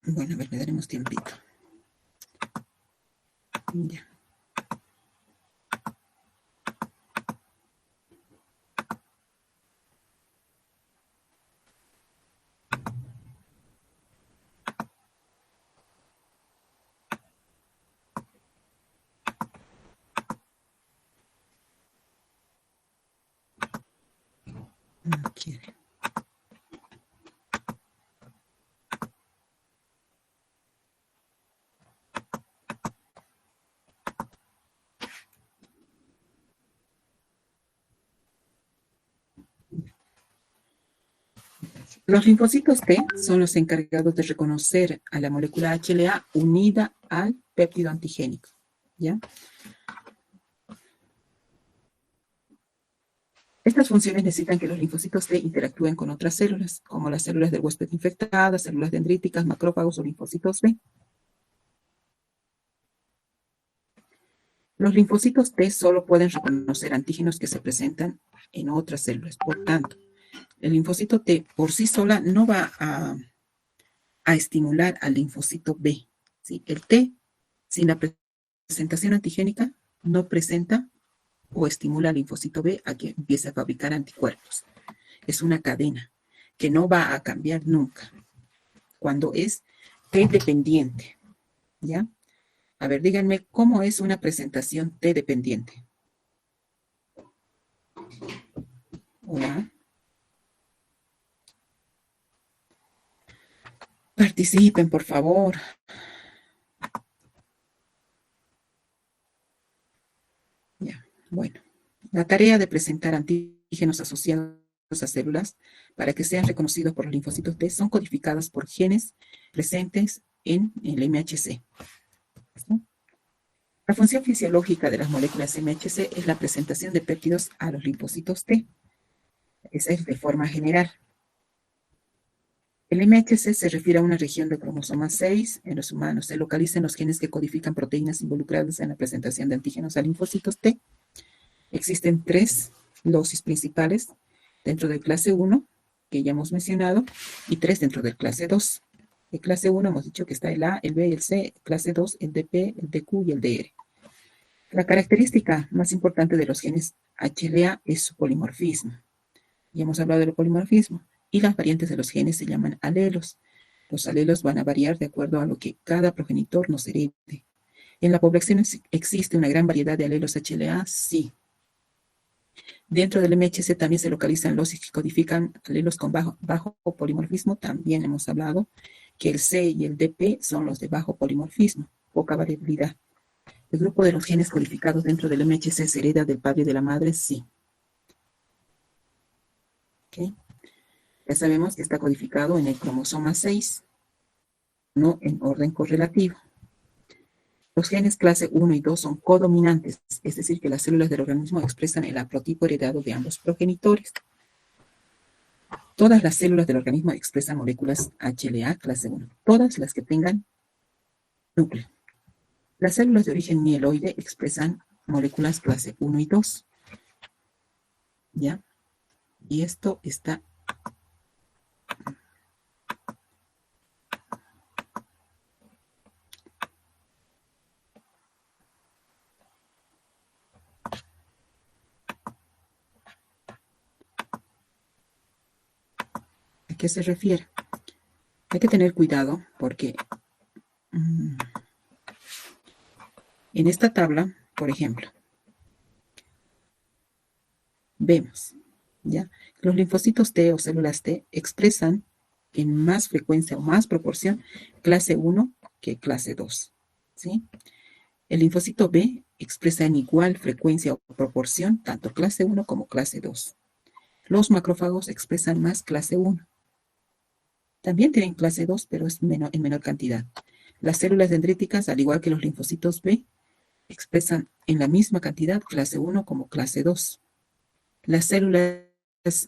Bueno, a ver, le daremos tiempito. Ya. No quiere. Los linfocitos T son los encargados de reconocer a la molécula HLA unida al péptido antigénico. ¿Ya? Estas funciones necesitan que los linfocitos T interactúen con otras células, como las células del huésped infectadas, células dendríticas, macrófagos o linfocitos B. Los linfocitos T solo pueden reconocer antígenos que se presentan en otras células. Por tanto, el linfocito T por sí sola no va a estimular al linfocito B. ¿Sí? El T, sin la presentación antigénica, no presenta o estimula al linfocito B a que empiece a fabricar anticuerpos. Es una cadena que no va a cambiar nunca cuando es T dependiente. ¿Ya? A ver, díganme, ¿cómo es una presentación T dependiente? Hola. Participen, por favor. Ya, bueno. La tarea de presentar antígenos asociados a células para que sean reconocidos por los linfocitos T son codificadas por genes presentes en el MHC. ¿Sí? La función fisiológica de las moléculas MHC es la presentación de péptidos a los linfocitos T. Esa es de forma general. El MHC se refiere a una región del cromosoma 6 en los humanos. Se localiza en los genes que codifican proteínas involucradas en la presentación de antígenos a linfocitos T. Existen 3 losis principales dentro del clase 1, que ya hemos mencionado, y 3 dentro del clase 2. En clase 1 hemos dicho que está el A, el B y el C. Clase 2, el DP, el DQ y el DR. La característica más importante de los genes HLA es su polimorfismo. Ya hemos hablado del polimorfismo. Y las variantes de los genes se llaman alelos. Los alelos van a variar de acuerdo a lo que cada progenitor nos herede. ¿En la población existe una gran variedad de alelos HLA? Sí. Dentro del MHC también se localizan losis que codifican alelos con bajo polimorfismo. También hemos hablado que el C y el DP son los de bajo polimorfismo, poca variabilidad. ¿El grupo de los genes codificados dentro del MHC se hereda del padre y de la madre? Sí. ¿Okay? Ya sabemos que está codificado en el cromosoma 6, no en orden correlativo. Los genes clase 1 y 2 son codominantes, es decir, que las células del organismo expresan el haplotipo heredado de ambos progenitores. Todas las células del organismo expresan moléculas HLA clase 1, todas las que tengan núcleo. Las células de origen mieloide expresan moléculas clase 1 y 2. ¿Ya? Y esto está... ¿A qué se refiere? Hay que tener cuidado porque en esta tabla, por ejemplo, vemos, ¿ya? Los linfocitos T o células T expresan en más frecuencia o más proporción clase 1 que clase 2, ¿sí? El linfocito B expresa en igual frecuencia o proporción tanto clase 1 como clase 2. Los macrófagos expresan más clase 1. También tienen clase 2, pero es en menor cantidad. Las células dendríticas, al igual que los linfocitos B, expresan en la misma cantidad clase 1 como clase 2. Las células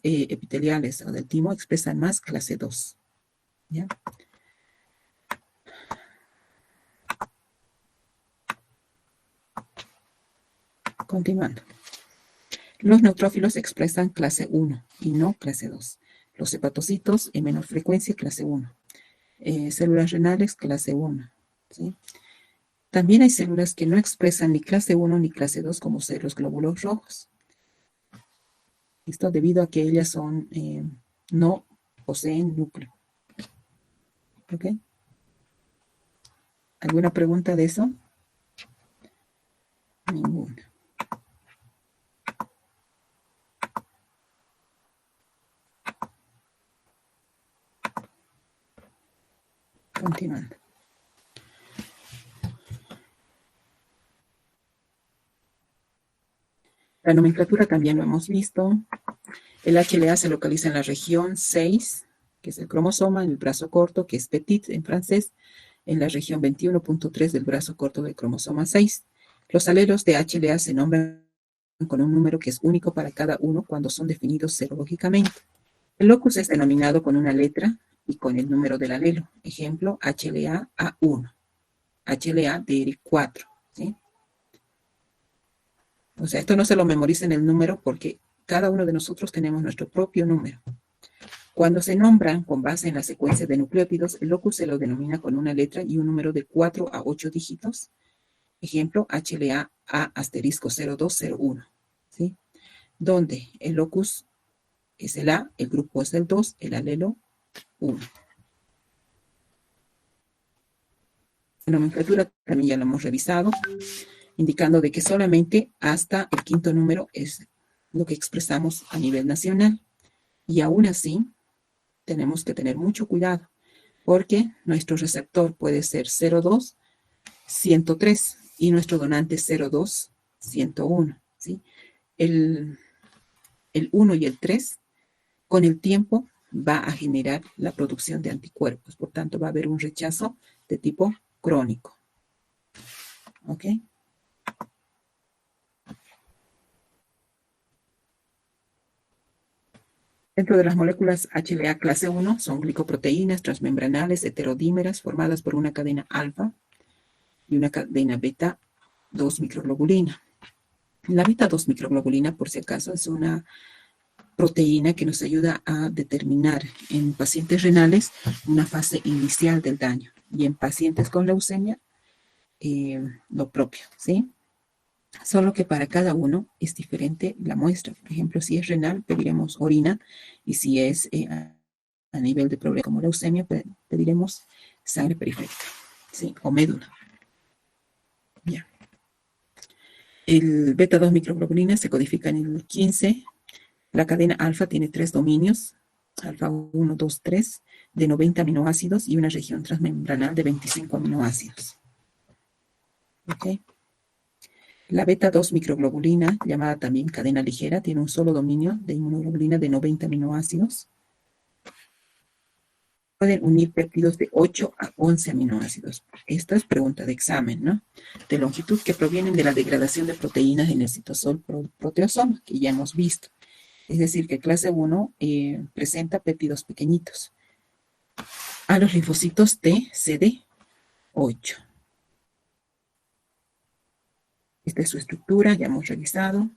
epiteliales o del timo expresan más clase 2. ¿Ya? Continuando. Los neutrófilos expresan clase 1 y no clase 2. Los hepatocitos en menor frecuencia clase 1. Células renales clase 1. ¿Sí? También hay células que no expresan ni clase 1 ni clase 2 como ser los glóbulos rojos. Esto debido a que ellas son, no poseen núcleo. ¿Ok? ¿Alguna pregunta de eso? Ninguna. Continuando. La nomenclatura también lo hemos visto. El HLA se localiza en la región 6, que es el cromosoma, en el brazo corto, que es petit en francés, en la región 21.3 del brazo corto del cromosoma 6. Los alelos de HLA se nombran con un número que es único para cada uno cuando son definidos serológicamente. El locus es denominado con una letra y con el número del alelo. Ejemplo, HLA A1, HLA DR4. ¿Sí? O sea, esto no se lo memoricen el número porque cada uno de nosotros tenemos nuestro propio número. Cuando se nombran con base en la secuencia de nucleótidos, el locus se lo denomina con una letra y un número de 4 a 8 dígitos. Ejemplo, HLA A*0201. ¿Sí? Donde el locus es el A, el grupo es el 2, el alelo 1. La nomenclatura también ya lo hemos revisado, indicando de que solamente hasta el quinto número es lo que expresamos a nivel nacional. Y aún así, tenemos que tener mucho cuidado, porque nuestro receptor puede ser 02, 103 y nuestro donante 02, 101. ¿Sí? El 1 y el 3, con el tiempo, va a generar la producción de anticuerpos. Por tanto, va a haber un rechazo de tipo crónico. ¿Ok? Dentro de las moléculas HLA clase 1 son glicoproteínas transmembranales heterodímeras formadas por una cadena alfa y una cadena beta 2 microglobulina. La beta 2 microglobulina, por si acaso, es una proteína que nos ayuda a determinar en pacientes renales una fase inicial del daño y en pacientes con leucemia lo propio, ¿sí? Solo que para cada uno es diferente la muestra. Por ejemplo, si es renal, pediremos orina, y si es a nivel de problema como leucemia, pediremos sangre periférica, ¿sí? O médula. Ya. El beta 2 microglobulina se codifica en el 15. La cadena alfa tiene 3 dominios, alfa 1, 2, 3, de 90 aminoácidos y una región transmembranal de 25 aminoácidos. ¿Ok? La beta 2 microglobulina, llamada también cadena ligera, tiene un solo dominio de inmunoglobulina de 90 aminoácidos. Pueden unir péptidos de 8 a 11 aminoácidos. Esta es pregunta de examen, ¿no? De longitud que provienen de la degradación de proteínas en el citosol proteosoma, que ya hemos visto. Es decir, que clase 1 presenta péptidos pequeñitos. A los linfocitos T, CD8. Esta es su estructura, ya hemos revisado.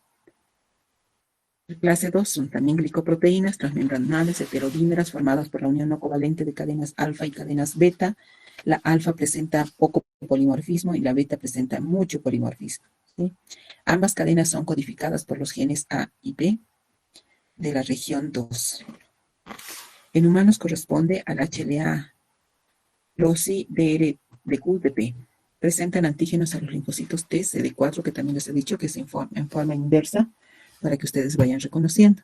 La clase 2 son también glicoproteínas transmembranales heterodímeras formadas por la unión no covalente de cadenas alfa y cadenas beta. La alfa presenta poco polimorfismo y la beta presenta mucho polimorfismo, ¿sí? Ambas cadenas son codificadas por los genes A y B de la región 2. En humanos corresponde al HLA LOCI DRDQDP. Presentan antígenos a los linfocitos T, CD4, que también les he dicho que es en forma inversa, para que ustedes vayan reconociendo.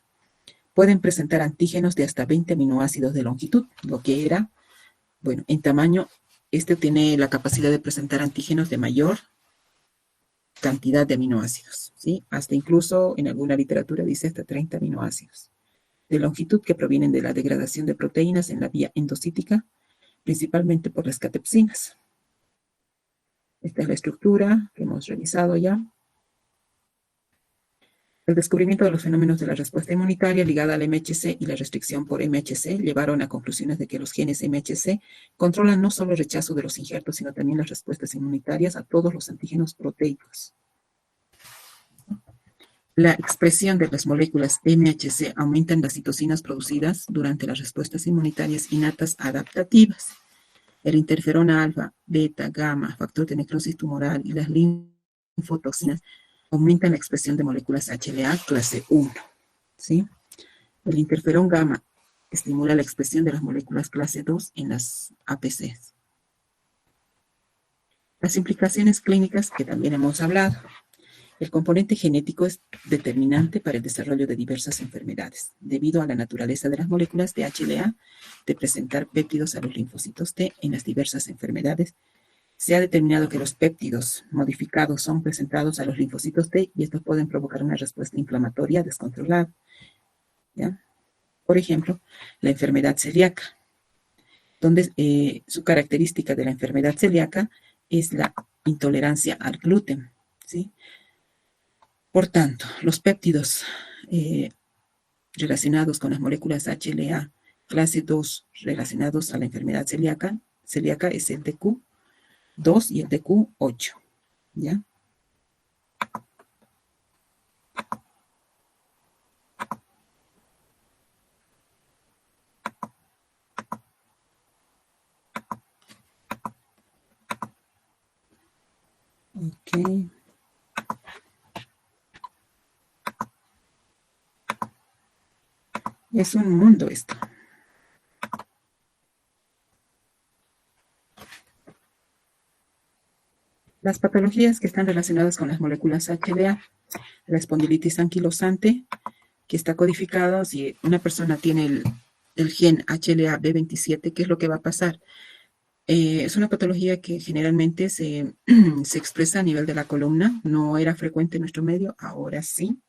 Pueden presentar antígenos de hasta 20 aminoácidos de longitud, lo que era, bueno, en tamaño, este tiene la capacidad de presentar antígenos de mayor cantidad de aminoácidos, ¿sí? Hasta incluso, en alguna literatura dice hasta 30 aminoácidos de longitud que provienen de la degradación de proteínas en la vía endocítica, principalmente por las catepsinas. Esta es la estructura que hemos revisado ya. El descubrimiento de los fenómenos de la respuesta inmunitaria ligada al MHC y la restricción por MHC llevaron a conclusiones de que los genes MHC controlan no solo el rechazo de los injertos, sino también las respuestas inmunitarias a todos los antígenos proteicos. La expresión de las moléculas MHC aumenta en las citocinas producidas durante las respuestas inmunitarias innatas adaptativas. El interferona alfa, beta, gamma, factor de necrosis tumoral y las linfotoxinas aumentan la expresión de moléculas HLA clase 1, ¿sí? El interferón gamma estimula la expresión de las moléculas clase 2 en las APCs. Las implicaciones clínicas que también hemos hablado. El componente genético es determinante para el desarrollo de diversas enfermedades, debido a la naturaleza de las moléculas de HLA de presentar péptidos a los linfocitos T en las diversas enfermedades. Se ha determinado que los péptidos modificados son presentados a los linfocitos T y estos pueden provocar una respuesta inflamatoria descontrolada, ¿ya? Por ejemplo, la enfermedad celíaca, donde su característica de la enfermedad celíaca es la intolerancia al gluten, ¿sí? Por tanto, los péptidos relacionados con las moléculas HLA clase 2 relacionados a la enfermedad celíaca es el DQ2 y el DQ8, ¿ya? Ok. Es un mundo esto. Las patologías que están relacionadas con las moléculas HLA, la espondilitis anquilosante, que está codificado, si una persona tiene el gen HLA B27, ¿qué es lo que va a pasar? Es una patología que generalmente se expresa a nivel de la columna, no era frecuente en nuestro medio, ahora sí.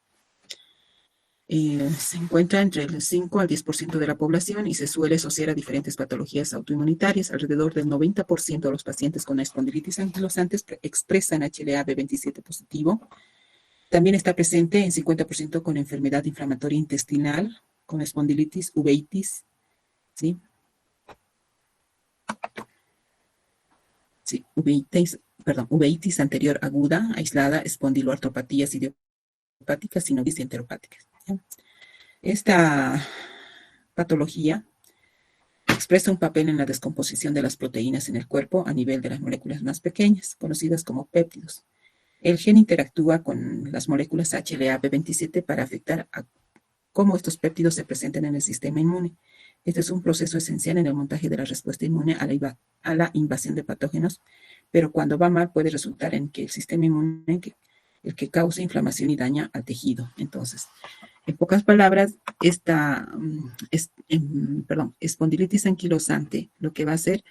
Se encuentra entre el 5 al 10% de la población y se suele asociar a diferentes patologías autoinmunitarias. Alrededor del 90% de los pacientes con espondilitis anquilosante expresan HLA B27 positivo. También está presente en 50% con enfermedad inflamatoria intestinal, con espondilitis, uveitis, ¿sí? Sí, uveitis anterior aguda, aislada, espondiloartropatías idiopáticas, sinovitis enteropáticas, ¿ya? Esta patología expresa un papel en la descomposición de las proteínas en el cuerpo a nivel de las moléculas más pequeñas, conocidas como péptidos. El gen interactúa con las moléculas HLA-B27 para afectar a cómo estos péptidos se presentan en el sistema inmune. Este es un proceso esencial en el montaje de la respuesta inmune a la invasión de patógenos, pero cuando va mal puede resultar en que el sistema inmune el que causa inflamación y daña al tejido. Entonces, en pocas palabras, esta espondilitis anquilosante lo que va a hacer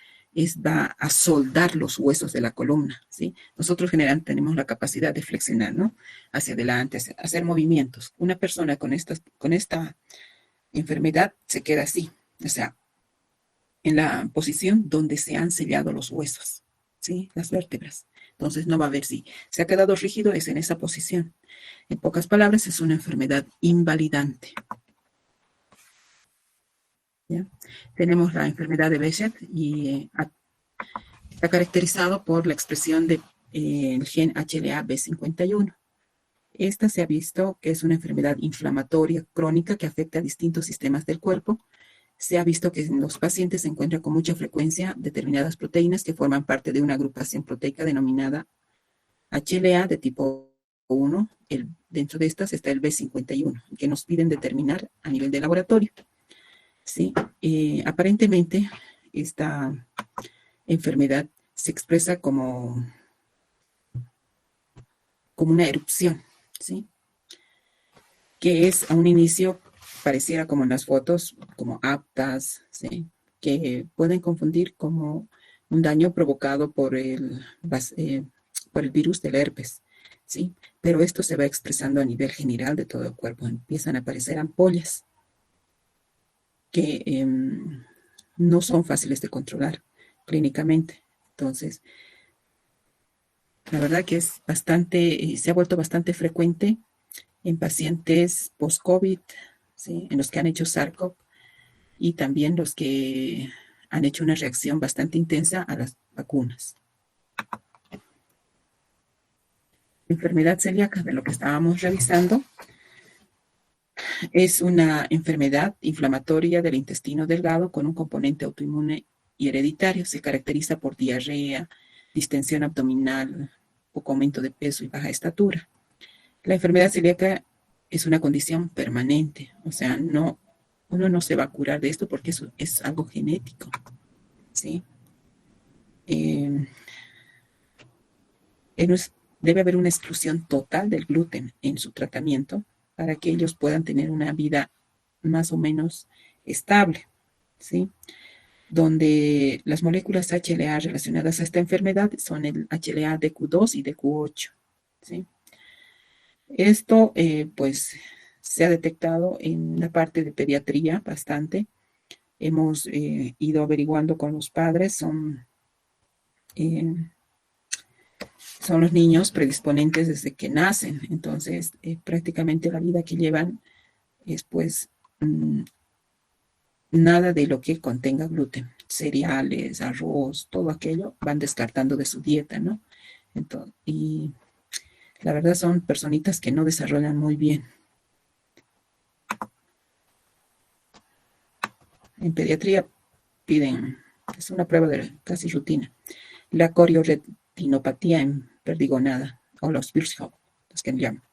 va a soldar los huesos de la columna, ¿sí? Nosotros generalmente tenemos la capacidad de flexionar, ¿no? Hacia adelante, hacer movimientos. Una persona con esta enfermedad se queda así, o sea, en la posición donde se han sellado los huesos, ¿sí? Las vértebras. Entonces no va a ver si se ha quedado rígido, es en esa posición. En pocas palabras, es una enfermedad invalidante. ¿Ya? Tenemos la enfermedad de Behçet y está caracterizado por la expresión del gen HLA-B51. Esta se ha visto que es una enfermedad inflamatoria crónica que afecta a distintos sistemas del cuerpo. Se ha visto que en los pacientes se encuentra con mucha frecuencia determinadas proteínas que forman parte de una agrupación proteica denominada HLA de tipo 1. Dentro de estas está el B51, que nos piden determinar a nivel de laboratorio. Sí, aparentemente esta enfermedad se expresa como una erupción, ¿sí? Que es a un inicio, pareciera como en las fotos, como aptas, ¿sí? Que pueden confundir como un daño provocado por el virus del herpes, ¿sí? Pero esto se va expresando a nivel general de todo el cuerpo. Empiezan a aparecer ampollas que no son fáciles de controlar clínicamente. Entonces, la verdad que es se ha vuelto bastante frecuente en pacientes post-COVID, ¿sí? En los que han hecho SARS-CoV y también los que han hecho una reacción bastante intensa a las vacunas. Enfermedad celíaca, de lo que estábamos revisando, es una enfermedad inflamatoria del intestino delgado con un componente autoinmune y hereditario. Se caracteriza por diarrea, distensión abdominal, poco aumento de peso y baja estatura. La enfermedad celíaca es una condición permanente, o sea, uno no se va a curar de esto porque eso es algo genético, ¿sí? Debe haber una exclusión total del gluten en su tratamiento para que ellos puedan tener una vida más o menos estable, ¿sí? Donde las moléculas HLA relacionadas a esta enfermedad son el HLA DQ2 y DQ8, ¿sí? Esto, pues, se ha detectado en la parte de pediatría bastante. Hemos ido averiguando con los padres, son los niños predisponentes desde que nacen. Entonces, prácticamente la vida que llevan es, pues, nada de lo que contenga gluten. Cereales, arroz, todo aquello van descartando de su dieta, ¿no? Entonces, y la verdad son personitas que no desarrollan muy bien. En pediatría piden, es una prueba de casi rutina, la corioretinopatía perdigonada, o los Birshoff, los que llaman.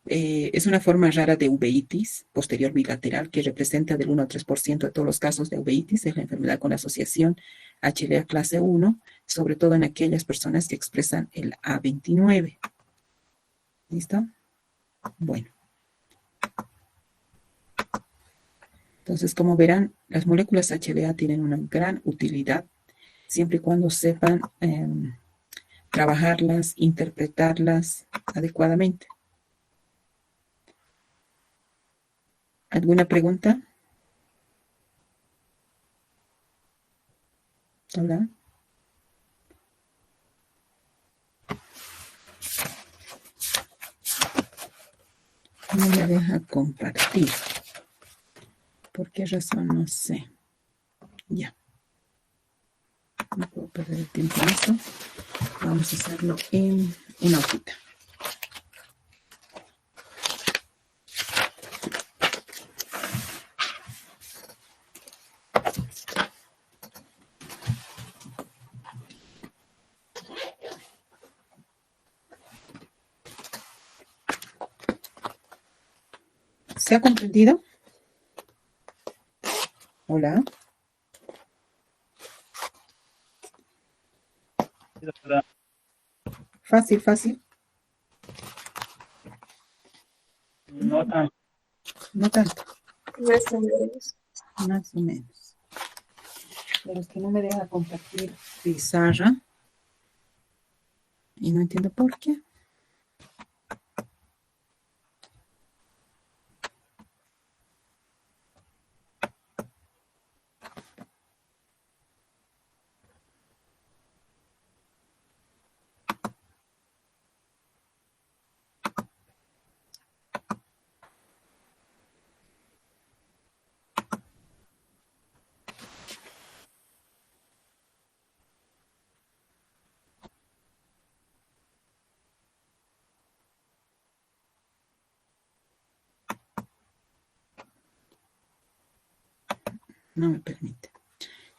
Es una forma rara de uveitis posterior bilateral que representa del 1 al 3% de todos los casos de uveitis. Es la enfermedad con la asociación HLA clase 1, sobre todo en aquellas personas que expresan el A29. ¿Listo? Bueno. Entonces, como verán, las moléculas HLA tienen una gran utilidad siempre y cuando sepan trabajarlas, interpretarlas adecuadamente. ¿Alguna pregunta? Hola. No me deja compartir. ¿Por qué razón? No sé. Ya. No puedo perder el tiempo en esto. Vamos a hacerlo en una hojita. ¿Se ha comprendido? Hola. Sí, doctora. Fácil, fácil. No tan. No tanto. Más o menos. Más o menos. Pero es que no me deja compartir pizarra. Y no entiendo por qué. No me permite.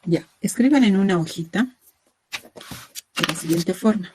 Ya, escriban en una hojita de la siguiente forma.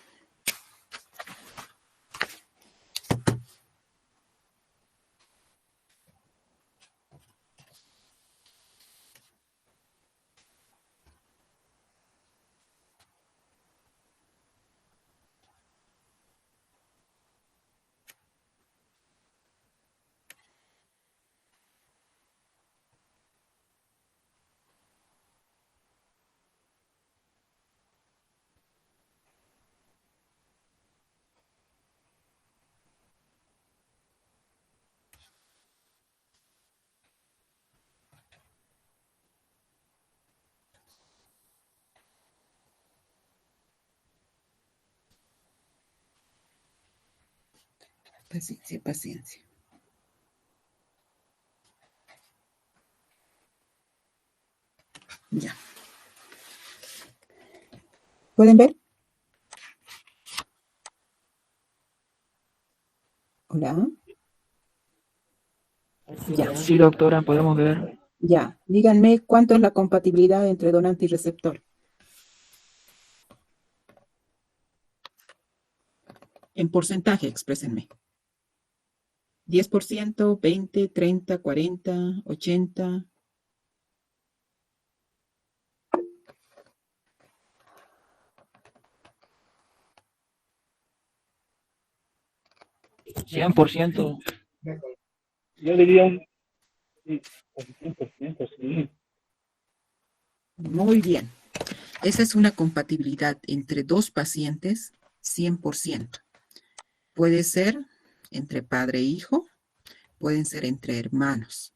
Paciencia, paciencia. Ya. ¿Pueden ver? Hola. Ya. Sí, doctora, podemos ver. Ya. Díganme cuánto es la compatibilidad entre donante y receptor. En porcentaje, exprésenme. 10%, 20, 30, 40, 80. 100%. Yo diría un sí, 100%, sí. Muy bien. Esa es una compatibilidad entre dos pacientes 100%. Puede ser entre padre e hijo, pueden ser entre hermanos,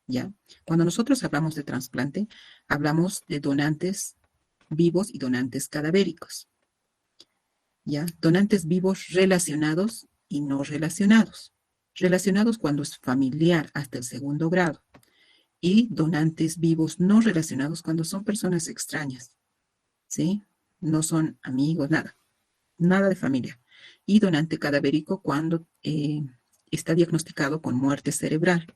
¿ya? Cuando nosotros hablamos de trasplante, hablamos de donantes vivos y donantes cadavéricos, ¿ya? Donantes vivos relacionados y no relacionados. Relacionados cuando es familiar hasta el segundo grado y donantes vivos no relacionados cuando son personas extrañas, ¿sí? No son amigos, nada, nada de familia. Y donante cadavérico cuando está diagnosticado con muerte cerebral.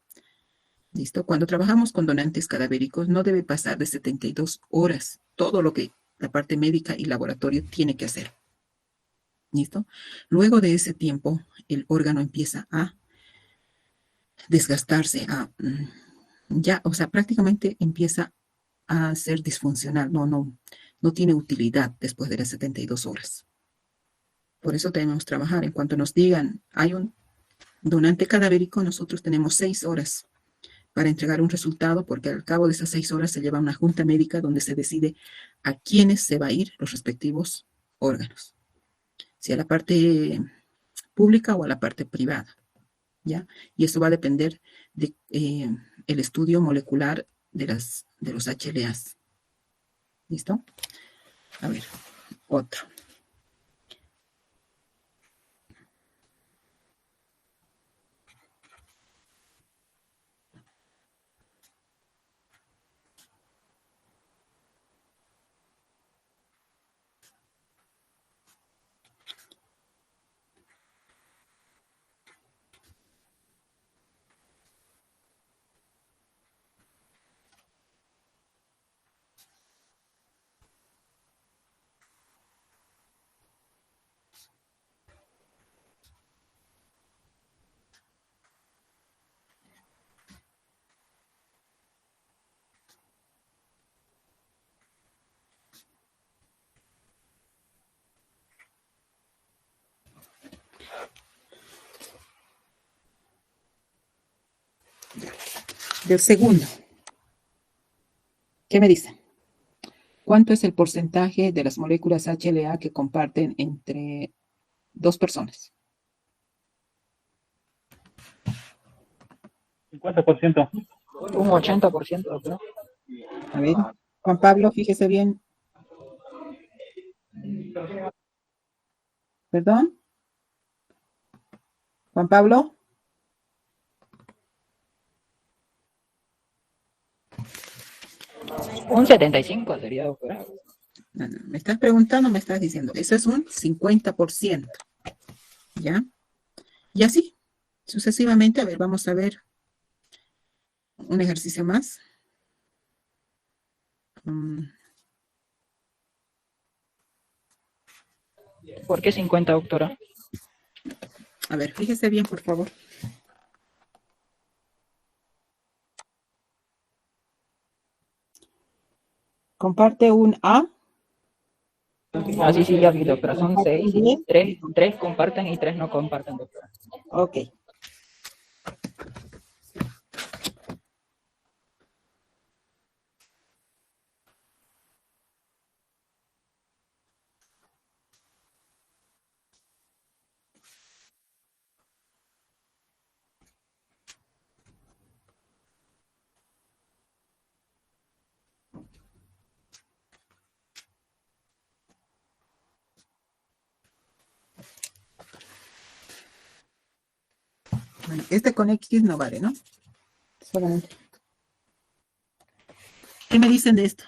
¿Listo? Cuando trabajamos con donantes cadavéricos no debe pasar de 72 horas todo lo que la parte médica y laboratorio tiene que hacer. ¿Listo? Luego de ese tiempo, el órgano empieza a desgastarse, ya, o sea, prácticamente empieza a ser disfuncional, no tiene utilidad después de las 72 horas. Por eso debemos trabajar. En cuanto nos digan, hay un donante cadavérico, nosotros tenemos 6 horas para entregar un resultado, porque al cabo de esas 6 horas se lleva a una junta médica donde se decide a quiénes se va a ir los respectivos órganos, si a la parte pública o a la parte privada, ¿ya? Y eso va a depender de el estudio molecular de los HLAs. ¿Listo? A ver, otro. Del segundo. ¿Qué me dice? ¿Cuánto es el porcentaje de las moléculas HLA que comparten entre dos personas? 50%. Un 80%, doctora. A ver, Juan Pablo, fíjese bien. ¿Perdón? Juan Pablo. Un 75 sería, doctora. No, no, me estás preguntando, me estás diciendo. Eso es un 50%. ¿Ya? Y así, sucesivamente. A ver, vamos a ver un ejercicio más. ¿Por qué 50, doctora? A ver, fíjese bien, por favor. Comparte un A. Así sí, ya vi, doctora. Son 6 y 3 comparten y 3 no comparten, doctora. Ok. Bueno, este con X no vale, ¿no? Solamente. ¿Qué me dicen de esto?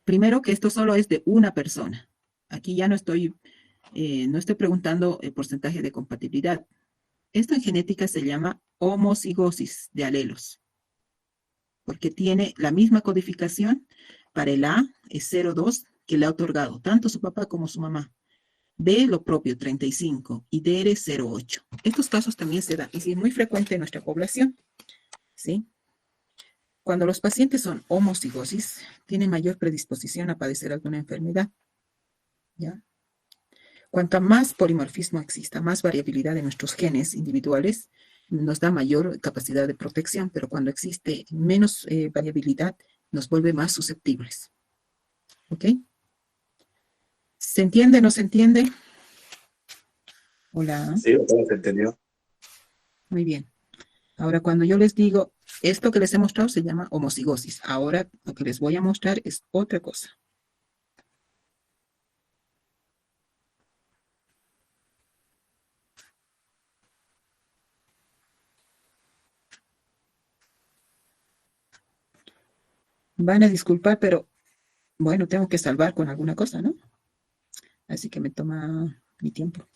Primero que esto solo es de una persona. Aquí ya no estoy preguntando el porcentaje de compatibilidad. Esto en genética se llama homocigosis de alelos, porque tiene la misma codificación. Para el A es 0,2 que le ha otorgado tanto su papá como su mamá. B lo propio, 35, y DR 0,8. Estos casos también se dan, y sí, es muy frecuente en nuestra población, ¿sí? Cuando los pacientes son homocigosis, tienen mayor predisposición a padecer alguna enfermedad, ¿ya? Cuanto más polimorfismo exista, más variabilidad de nuestros genes individuales, nos da mayor capacidad de protección, pero cuando existe menos variabilidad, nos vuelve más susceptibles. ¿Ok? ¿Se entiende? ¿No se entiende? Hola. Sí, todo se entendió. Muy bien. Ahora, cuando yo les digo, esto que les he mostrado se llama homocigosis. Ahora, lo que les voy a mostrar es otra cosa. Van a disculpar, pero bueno, tengo que salvar con alguna cosa, ¿no? Así que me toma mi tiempo.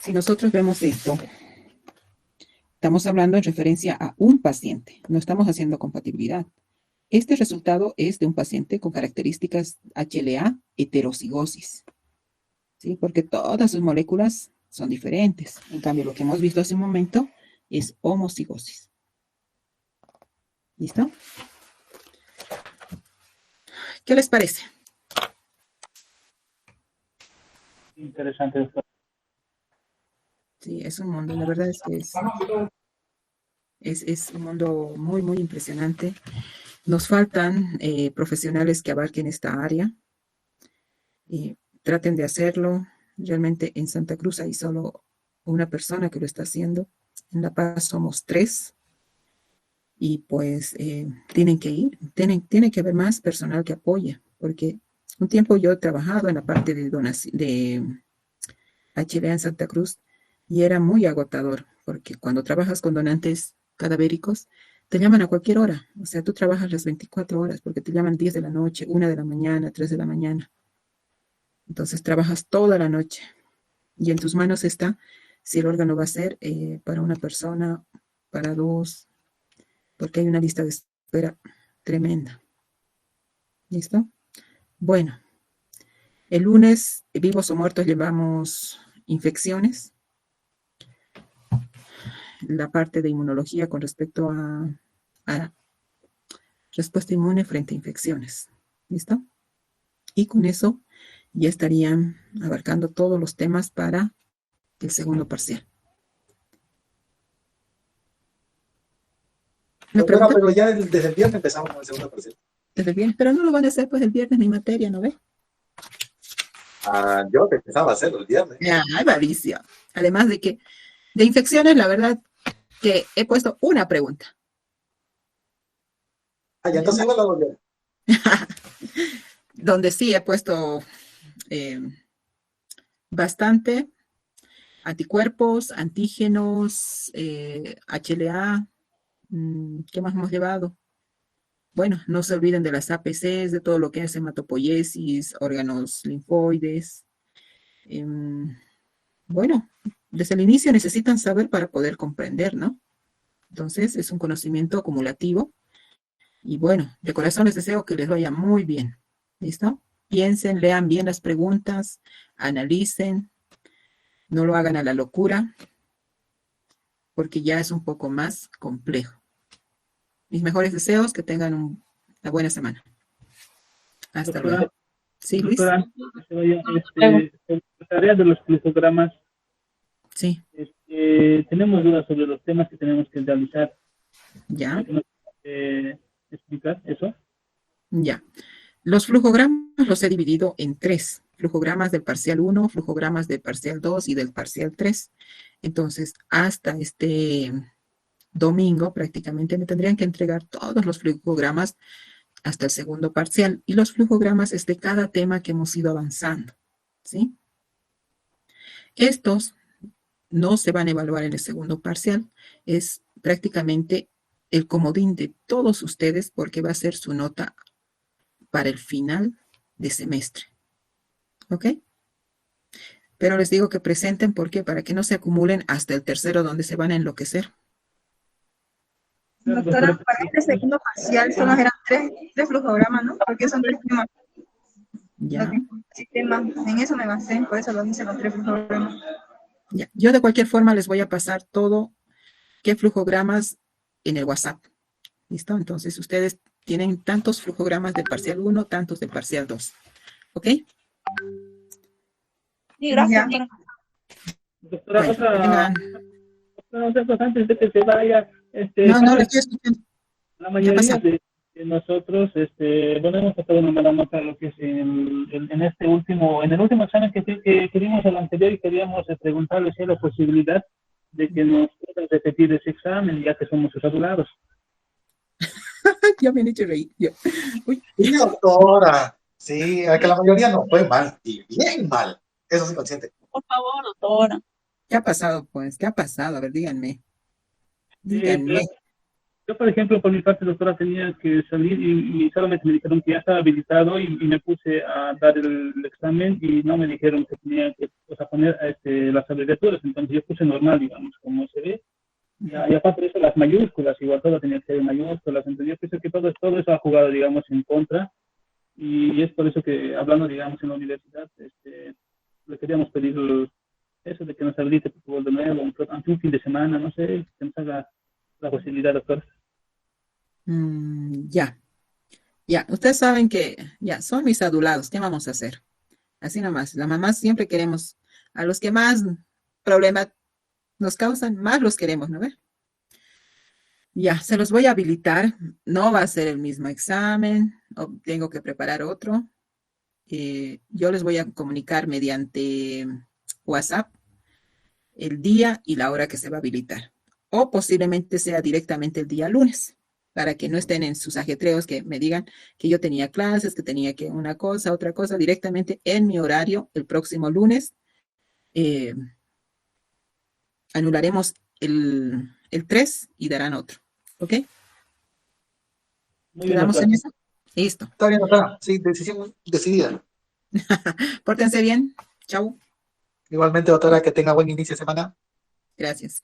Si nosotros vemos esto, estamos hablando en referencia a un paciente, no estamos haciendo compatibilidad. Este resultado es de un paciente con características HLA heterocigosis, ¿sí? Porque todas sus moléculas son diferentes. En cambio, lo que hemos visto hace un momento es homocigosis. ¿Listo? ¿Qué les parece? Interesante, doctora. Sí, es un mundo, la verdad es que es un mundo muy, muy impresionante. Nos faltan profesionales que abarquen esta área y traten de hacerlo. Realmente en Santa Cruz hay solo una persona que lo está haciendo. En La Paz somos 3 y pues tienen que ir, tiene que haber más personal que apoye, porque un tiempo yo he trabajado en la parte de HLA en Santa Cruz y era muy agotador, porque cuando trabajas con donantes cadavéricos, te llaman a cualquier hora. O sea, tú trabajas las 24 horas porque te llaman 10 de la noche, 1 de la mañana, 3 de la mañana. Entonces trabajas toda la noche y en tus manos está si el órgano va a ser para una persona, para dos, porque hay una lista de espera tremenda. ¿Listo? Bueno, el lunes, vivos o muertos, llevamos infecciones, la parte de inmunología con respecto a respuesta inmune frente a infecciones. ¿Listo? Y con eso ya estarían abarcando todos los temas para el segundo parcial. ¿Me Doctora, pregunta? pero ya desde el viernes empezamos con el segundo parcial. Desde el viernes, pero no lo van a hacer pues el viernes mi materia, ¿no ve? Ah, yo pensaba hacerlo el viernes. Ay, Mauricio. Además de que de infecciones, la verdad que he puesto una pregunta. Ah, ya, entonces igual lo hago yo. Donde sí he puesto bastante anticuerpos, antígenos, HLA, ¿qué más hemos llevado? Bueno, no se olviden de las APCs, de todo lo que es hematopoiesis, órganos linfoides. Bueno, desde el inicio necesitan saber para poder comprender, ¿no? Entonces, es un conocimiento acumulativo. Y bueno, de corazón les deseo que les vaya muy bien. ¿Listo? Piensen, lean bien las preguntas, analicen, no lo hagan a la locura, porque ya es un poco más complejo. Mis mejores deseos, que tengan una buena semana. Hasta Doctora, luego. Sí, Luis. doctora, antes de que se vaya, la tarea de los flujogramas, Sí, tenemos dudas sobre los temas que tenemos que realizar. ya, ¿Nos explicar eso? ya. Los flujogramas los he dividido en 3. Flujogramas del parcial 1, flujogramas del parcial 2 y del parcial 3. Entonces, hasta este domingo prácticamente me tendrían que entregar todos los flujogramas hasta el segundo parcial. Y los flujogramas es de cada tema que hemos ido avanzando, ¿sí? Estos no se van a evaluar en el segundo parcial. Es prácticamente el comodín de todos ustedes porque va a ser su nota para el final de semestre. ¿Ok? Pero les digo que presenten, ¿por qué? Para que no se acumulen hasta el tercero donde se van a enloquecer. Doctora, para este segundo parcial solo eran tres flujogramas, ¿no? Porque son 3 temas. Ya, Sistema, en eso me basé, por eso lo hice los 3 flujogramas. ya. Yo de cualquier forma les voy a pasar todo, qué flujogramas en el WhatsApp. ¿Listo? Entonces ustedes tienen tantos flujogramas de parcial 1, tantos de parcial 2. ¿Ok? Sí, gracias. Ya. Doctora, Bueno, otra cosa antes de que se vaya, no, le estoy escuchando. la ¿Qué mayoría pasa? de nosotros, bueno, hemos sacado una mala nota lo que es en el último examen que dimos el anterior y queríamos preguntarle si hay la posibilidad de que nos puedan repetir ese examen ya que somos sus adulados. Ya me han hecho reír. Ya. Uy, Sí, doctora. Sí, a que la mayoría no fue mal, y bien mal. Eso sí consciente. Por favor, doctora. ¿qué ha pasado, pues? ¿Qué ha pasado? A ver, díganme. Pero Díganme. yo, por ejemplo, por mi parte, doctora, tenía que salir y solamente me dijeron que ya estaba habilitado y me puse a dar el examen y no me dijeron que tenía que poner las abreviaturas. Entonces yo puse normal, digamos, como se ve. Y aparte de eso, las mayúsculas, igual todo tenía que ser en mayúsculas. Entonces yo pienso que todo eso ha jugado, digamos, en contra. Y es por eso que, hablando, digamos, en la universidad, le queríamos pedir eso de que nos habilite por favor de nuevo, ante un fin de semana, no sé, que nos haga la posibilidad, doctor. Ya, ya. Ustedes saben que ya son mis adulados. ¿Qué vamos a hacer? Así nomás. Las mamás siempre queremos a los que más problemas nos causan, más los queremos, ¿no ve? Ya, se los voy a habilitar. No va a ser el mismo examen. Tengo que preparar otro. Yo les voy a comunicar mediante WhatsApp el día y la hora que se va a habilitar. O posiblemente sea directamente el día lunes, para que no estén en sus ajetreos, que me digan que yo tenía clases, que tenía que una cosa, otra cosa, directamente en mi horario, el próximo lunes. eh, Anularemos el 3 y darán otro. ¿Ok? Muy bien, ¿Quedamos doctor. en eso? Listo. Está bien, doctora. Sí, decisión decidida. Pórtense bien. Chau. Igualmente, doctora, que tenga buen inicio de semana. Gracias.